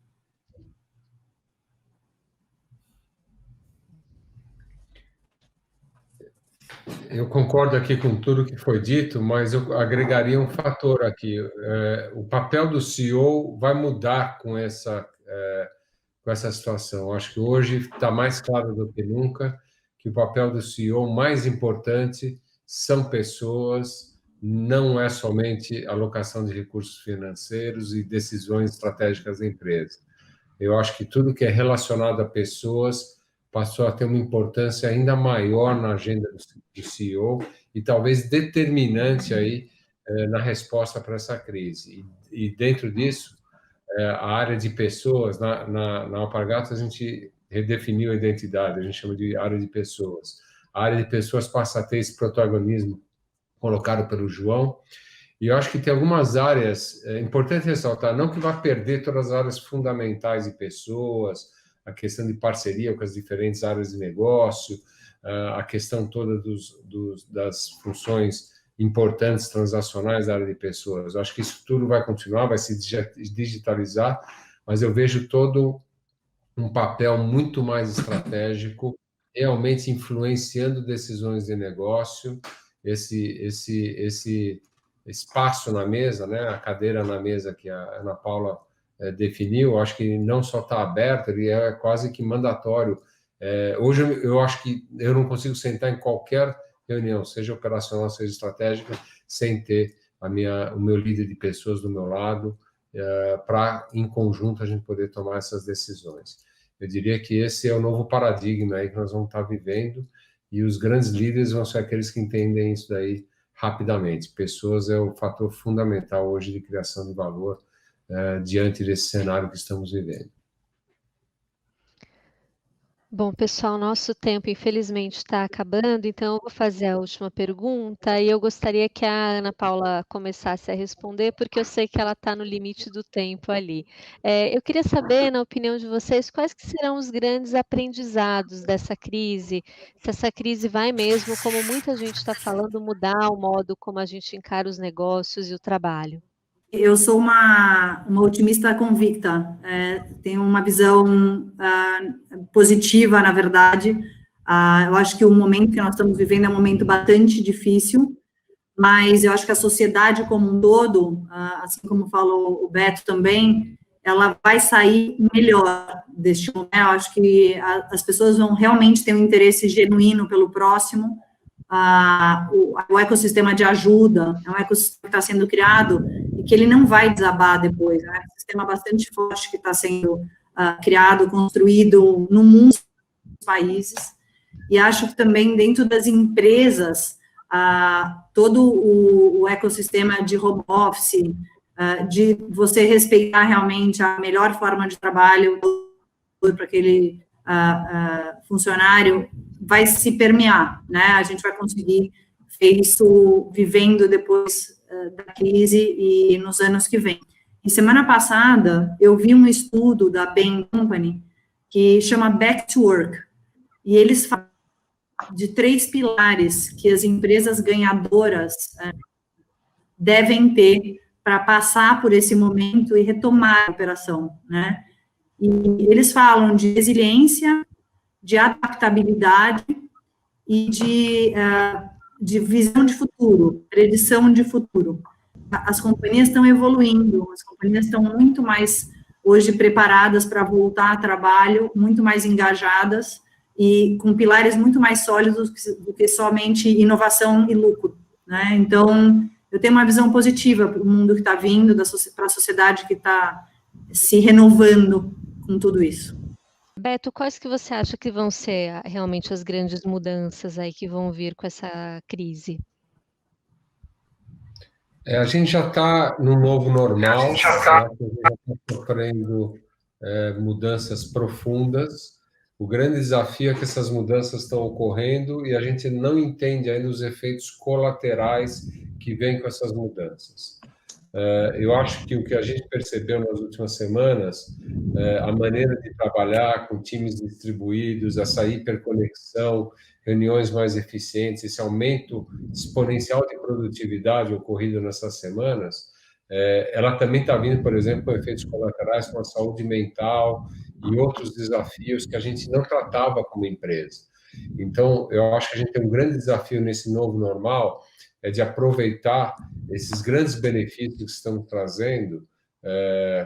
Eu concordo aqui com tudo que foi dito, mas eu agregaria um fator aqui. O papel do CEO vai mudar com essa situação. Eu acho que hoje está mais claro do que nunca que o papel do CEO mais importante são pessoas, não é somente alocação de recursos financeiros e decisões estratégicas da empresa. Eu acho que tudo que é relacionado a pessoas passou a ter uma importância ainda maior na agenda do CEO e talvez determinante aí na resposta para essa crise. E dentro disso, a área de pessoas, na Alpargatas a gente redefiniu a identidade, a gente chama de área de pessoas. A área de pessoas passa a ter esse protagonismo colocado pelo João, e eu acho que tem algumas áreas, é importante ressaltar, não que vá perder todas as áreas fundamentais de pessoas, a questão de parceria com as diferentes áreas de negócio, a questão toda das funções importantes transacionais da área de pessoas. Eu acho que isso tudo vai continuar, vai se digitalizar, mas eu vejo todo um papel muito mais estratégico realmente influenciando decisões de negócio, esse espaço na mesa, né, a cadeira na mesa que a Ana Paula definiu, acho que não só está aberto, ele é quase que mandatório. Hoje eu acho que eu não consigo sentar em qualquer reunião, seja operacional, seja estratégica, sem ter o meu líder de pessoas do meu lado, para, em conjunto, a gente poder tomar essas decisões. Eu diria que esse é o novo paradigma aí que nós vamos estar vivendo, e os grandes líderes vão ser aqueles que entendem isso daí rapidamente. Pessoas é o fator fundamental hoje de criação de valor diante desse cenário que estamos vivendo. Bom, pessoal, nosso tempo infelizmente está acabando, então eu vou fazer a última pergunta e eu gostaria que a Ana Paula começasse a responder, porque eu sei que ela está no limite do tempo ali. Eu queria saber, na opinião de vocês, quais que serão os grandes aprendizados dessa crise, se essa crise vai mesmo, como muita gente está falando, mudar o modo como a gente encara os negócios e o trabalho. Eu sou uma otimista convicta, tenho uma visão positiva, na verdade. Eu acho que o momento que nós estamos vivendo é um momento bastante difícil, mas eu acho que a sociedade como um todo, assim como falou o Beto também, ela vai sair melhor deste momento. Eu acho que as pessoas vão realmente ter um interesse genuíno pelo próximo. O ecossistema de ajuda é um ecossistema que está sendo criado e que ele não vai desabar depois, né? É um sistema bastante forte que está sendo criado, construído no mundo dos países, e acho que também dentro das empresas, todo o ecossistema de home office, de você respeitar realmente a melhor forma de trabalho para aquele funcionário, vai se permear, né? A gente vai conseguir ver isso vivendo depois da crise e nos anos que vêm. Em semana passada, eu vi um estudo da Bain Company que chama Back to Work, e eles falam de 3 pilares que as empresas ganhadoras devem ter para passar por esse momento e retomar a operação, né? E eles falam de resiliência, de adaptabilidade e de visão de futuro, predição de futuro. As companhias estão evoluindo, as companhias estão muito mais, hoje, preparadas para voltar a trabalho, muito mais engajadas e com pilares muito mais sólidos do que somente inovação e lucro, né? Então, eu tenho uma visão positiva para o mundo que está vindo, para a sociedade que está se renovando com tudo isso. Beto, quais que você acha que vão ser realmente as grandes mudanças aí que vão vir com essa crise? A gente já está no novo normal, a gente já está sofrendo mudanças profundas. O grande desafio é que essas mudanças estão ocorrendo e a gente não entende ainda os efeitos colaterais que vêm com essas mudanças. Eu acho que o que a gente percebeu nas últimas semanas, a maneira de trabalhar com times distribuídos, essa hiperconexão, reuniões mais eficientes, esse aumento exponencial de produtividade ocorrido nessas semanas, ela também está vindo, por exemplo, com efeitos colaterais com a saúde mental e outros desafios que a gente não tratava como empresa. Então, eu acho que a gente tem um grande desafio nesse novo normal, de aproveitar esses grandes benefícios que estamos trazendo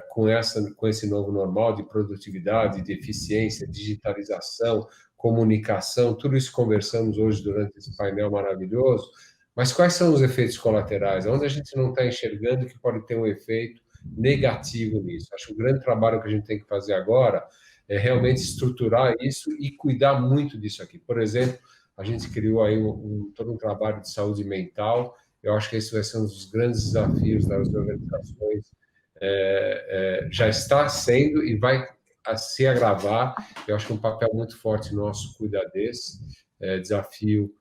com esse novo normal de produtividade, de eficiência, digitalização, comunicação, tudo isso conversamos hoje durante esse painel maravilhoso, mas quais são os efeitos colaterais? Onde a gente não está enxergando que pode ter um efeito negativo nisso? Acho que o grande trabalho que a gente tem que fazer agora é realmente estruturar isso e cuidar muito disso aqui. Por exemplo, a gente criou aí todo um trabalho de saúde mental. Eu acho que esse vai ser um dos grandes desafios das organizações. Já está sendo e vai se agravar. Eu acho que é um papel muito forte nosso cuidar desse desafio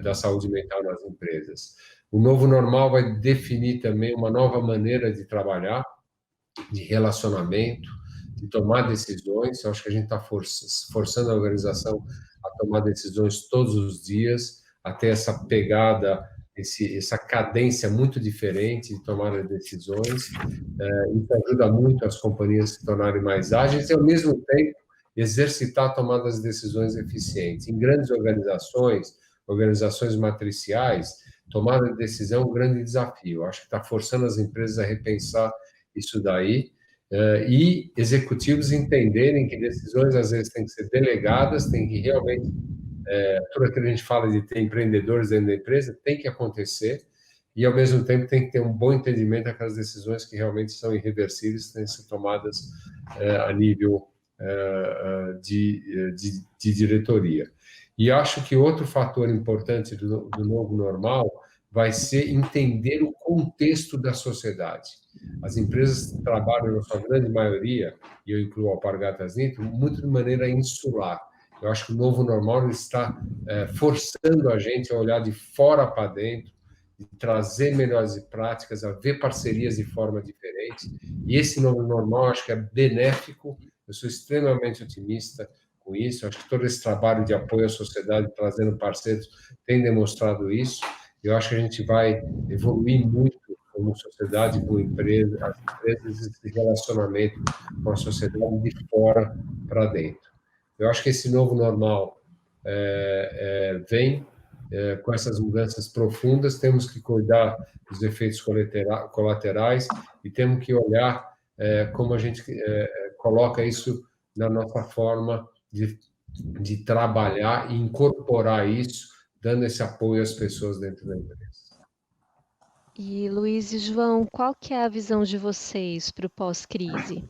da saúde mental nas empresas. O novo normal vai definir também uma nova maneira de trabalhar, de relacionamento, de tomar decisões. Eu acho que a gente está forçando a organização a tomar decisões todos os dias, a ter essa pegada, essa cadência muito diferente de tomar decisões. Isso ajuda muito as companhias a se tornarem mais ágeis e, ao mesmo tempo, exercitar a tomada de decisões eficientes. Em grandes organizações matriciais, tomada de decisão é um grande desafio. Acho que está forçando as empresas a repensar isso daí, e executivos entenderem que decisões, às vezes, têm que ser delegadas, tem que realmente, tudo aquilo que a gente fala de ter empreendedores dentro da empresa, tem que acontecer, e, ao mesmo tempo, tem que ter um bom entendimento daquelas decisões que realmente são irreversíveis, têm que ser tomadas a nível de diretoria. E acho que outro fator importante do novo normal vai ser entender o contexto da sociedade. As empresas trabalham, na sua grande maioria, e eu incluo a Alpargatas Nitro, muito de maneira insular. Eu acho que o novo normal está forçando a gente a olhar de fora para dentro, de trazer melhores práticas, a ver parcerias de forma diferente. E esse novo normal, acho que é benéfico. Eu sou extremamente otimista com isso. Acho que todo esse trabalho de apoio à sociedade, trazendo parceiros, tem demonstrado isso. Eu acho que a gente vai evoluir muito como sociedade, com empresa, as empresas, esse relacionamento com a sociedade de fora para dentro. Eu acho que esse novo normal vem com essas mudanças profundas. Temos que cuidar dos efeitos colaterais e temos que olhar como a gente coloca isso na nossa forma de trabalhar e incorporar isso, dando esse apoio às pessoas dentro da empresa. E Luiz e João, qual que é a visão de vocês para o pós-crise?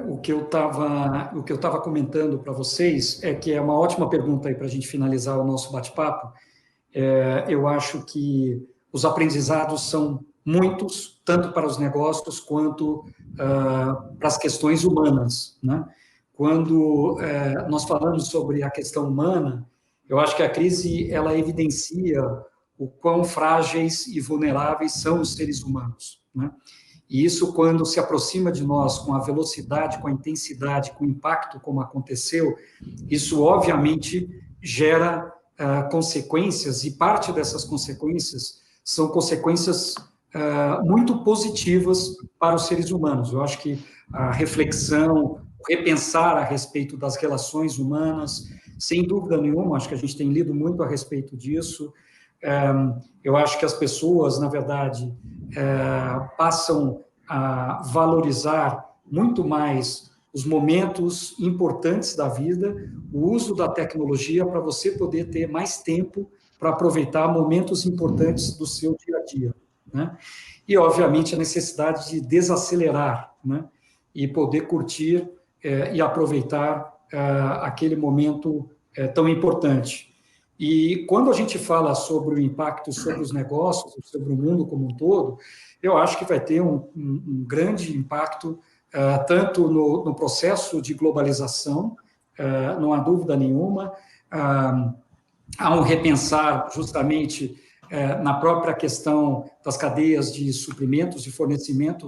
O que eu estava comentando para vocês é que é uma ótima pergunta aí para a gente finalizar o nosso bate-papo. Eu acho que os aprendizados são muitos, tanto para os negócios quanto para as questões humanas, né? Quando nós falamos sobre a questão humana, eu acho que a crise ela evidencia o quão frágeis e vulneráveis são os seres humanos, né? E isso, quando se aproxima de nós com a velocidade, com a intensidade, com o impacto como aconteceu, isso obviamente gera consequências, e parte dessas consequências são consequências muito positivas para os seres humanos. Eu acho que a reflexão, repensar a respeito das relações humanas, sem dúvida nenhuma, acho que a gente tem lido muito a respeito disso. Eu acho que as pessoas, na verdade, passam a valorizar muito mais os momentos importantes da vida, o uso da tecnologia para você poder ter mais tempo para aproveitar momentos importantes do seu dia a dia, né? E, obviamente, a necessidade de desacelerar, né? E poder curtir e aproveitar aquele momento tão importante. E quando a gente fala sobre o impacto sobre os negócios, sobre o mundo como um todo, eu acho que vai ter um grande impacto, tanto no processo de globalização, não há dúvida nenhuma, há um repensar justamente na própria questão das cadeias de suprimentos, de fornecimento,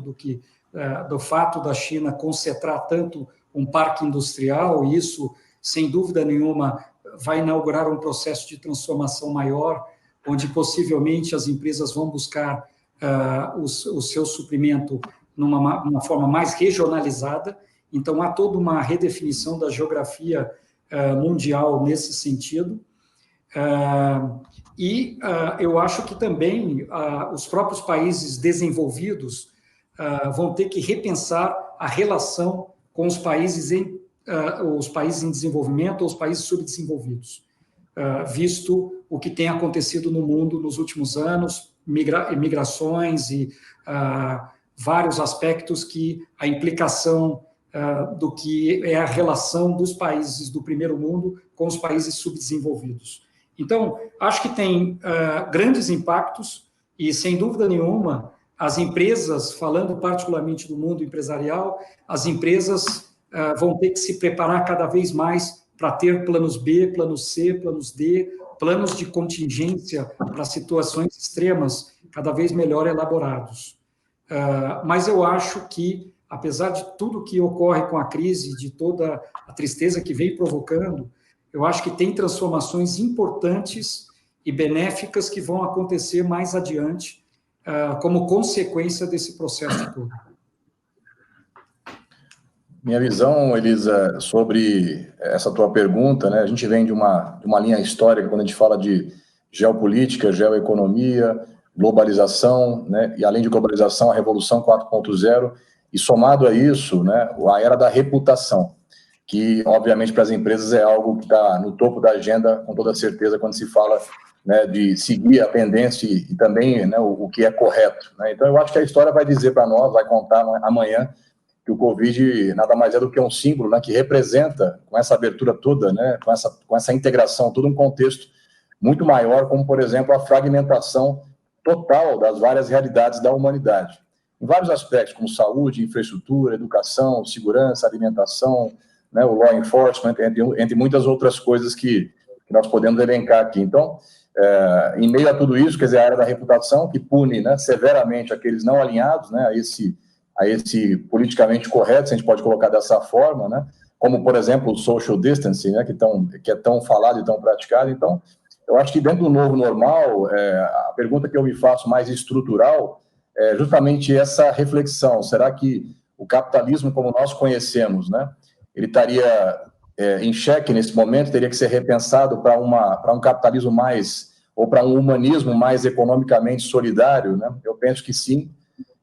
do fato da China concentrar tanto um parque industrial, e isso, sem dúvida nenhuma, vai inaugurar um processo de transformação maior, onde possivelmente as empresas vão buscar o seu suprimento numa forma mais regionalizada. Então, há toda uma redefinição da geografia mundial nesse sentido. E eu acho que também os próprios países desenvolvidos vão ter que repensar a relação com os países em desenvolvimento ou os países subdesenvolvidos, visto o que tem acontecido no mundo nos últimos anos, migrações e vários aspectos que a implicação do que é a relação dos países do primeiro mundo com os países subdesenvolvidos. Então, acho que tem grandes impactos e, sem dúvida nenhuma, as empresas, falando particularmente do mundo empresarial, as empresas vão ter que se preparar cada vez mais para ter planos B, planos C, planos D, planos de contingência para situações extremas cada vez melhor elaborados. Mas eu acho que, apesar de tudo que ocorre com a crise, de toda a tristeza que vem provocando, eu acho que tem transformações importantes e benéficas que vão acontecer mais adiante como consequência desse processo todo. Minha visão, Elisa, sobre essa tua pergunta, né? A gente vem de uma linha histórica quando a gente fala de geopolítica, geoeconomia, globalização, né? E além de globalização, a Revolução 4.0, e somado a isso, né, a era da reputação, que, obviamente, para as empresas é algo que está no topo da agenda, com toda certeza, quando se fala, né, de seguir a tendência e também, né, o que é correto, né? Então, eu acho que a história vai dizer para nós, vai contar amanhã, que o Covid nada mais é do que um símbolo, né, que representa, com essa abertura toda, né, com essa integração, todo um contexto muito maior, como, por exemplo, a fragmentação total das várias realidades da humanidade. Em vários aspectos, como saúde, infraestrutura, educação, segurança, alimentação, né, o law enforcement, entre muitas outras coisas que nós podemos elencar aqui. Então, em meio a tudo isso, quer dizer, a área da reputação, que pune, né, severamente aqueles não alinhados, né, a esse politicamente correto, se a gente pode colocar dessa forma, né, como, por exemplo, o social distancing, né, que é tão falado e tão praticado. Então, eu acho que dentro do novo normal, a pergunta que eu me faço mais estrutural é justamente essa reflexão. Será que o capitalismo como nós conhecemos, né, ele estaria em xeque nesse momento, teria que ser repensado para um capitalismo mais, ou para um humanismo mais economicamente solidário, né? Eu penso que sim.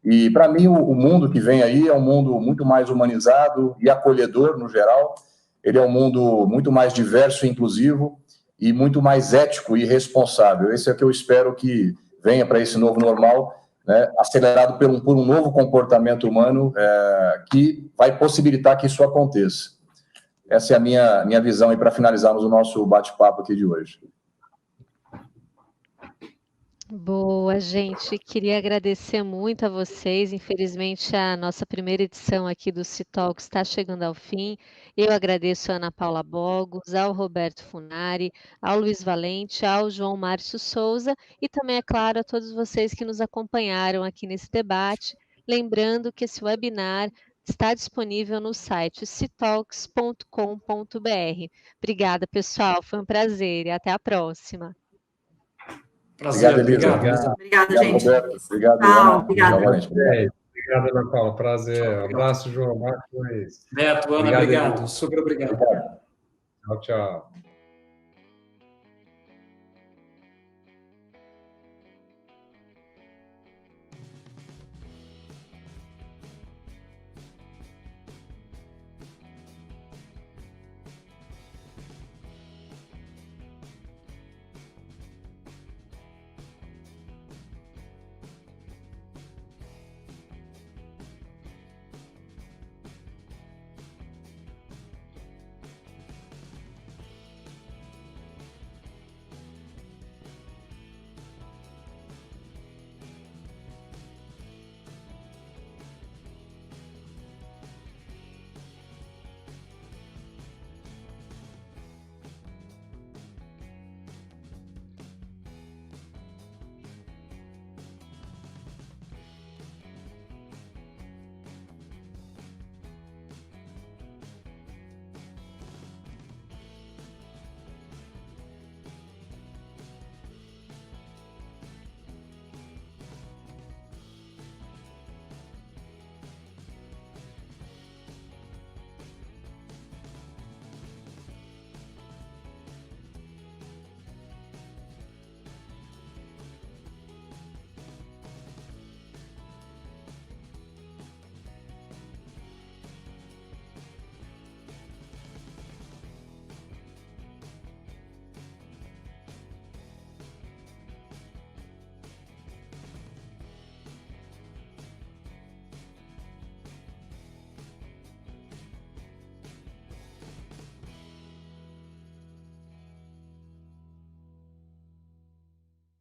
E, para mim, o mundo que vem aí é um mundo muito mais humanizado e acolhedor, no geral. Ele é um mundo muito mais diverso e inclusivo e muito mais ético e responsável. Esse é o que eu espero que venha para esse novo normal, né, acelerado por um novo comportamento humano que vai possibilitar que isso aconteça. Essa é a minha visão aí para finalizarmos o nosso bate-papo aqui de hoje. Boa, gente. Queria agradecer muito a vocês. Infelizmente, a nossa primeira edição aqui do Citalks está chegando ao fim. Eu agradeço a Ana Paula Bogos, ao Roberto Funari, ao Luiz Valente, ao João Márcio Souza e também, é claro, a todos vocês que nos acompanharam aqui nesse debate. Lembrando que esse webinar está disponível no site citalks.com.br. Obrigada, pessoal. Foi um prazer e até a próxima. Prazer, obrigado. Obrigada, gente. Roberto. Obrigado, Tchau, obrigado. Obrigado, Ana Paula. Prazer. Um abraço, João Marcos. Beto, Ana, obrigado. Super obrigado. Tchau, tchau.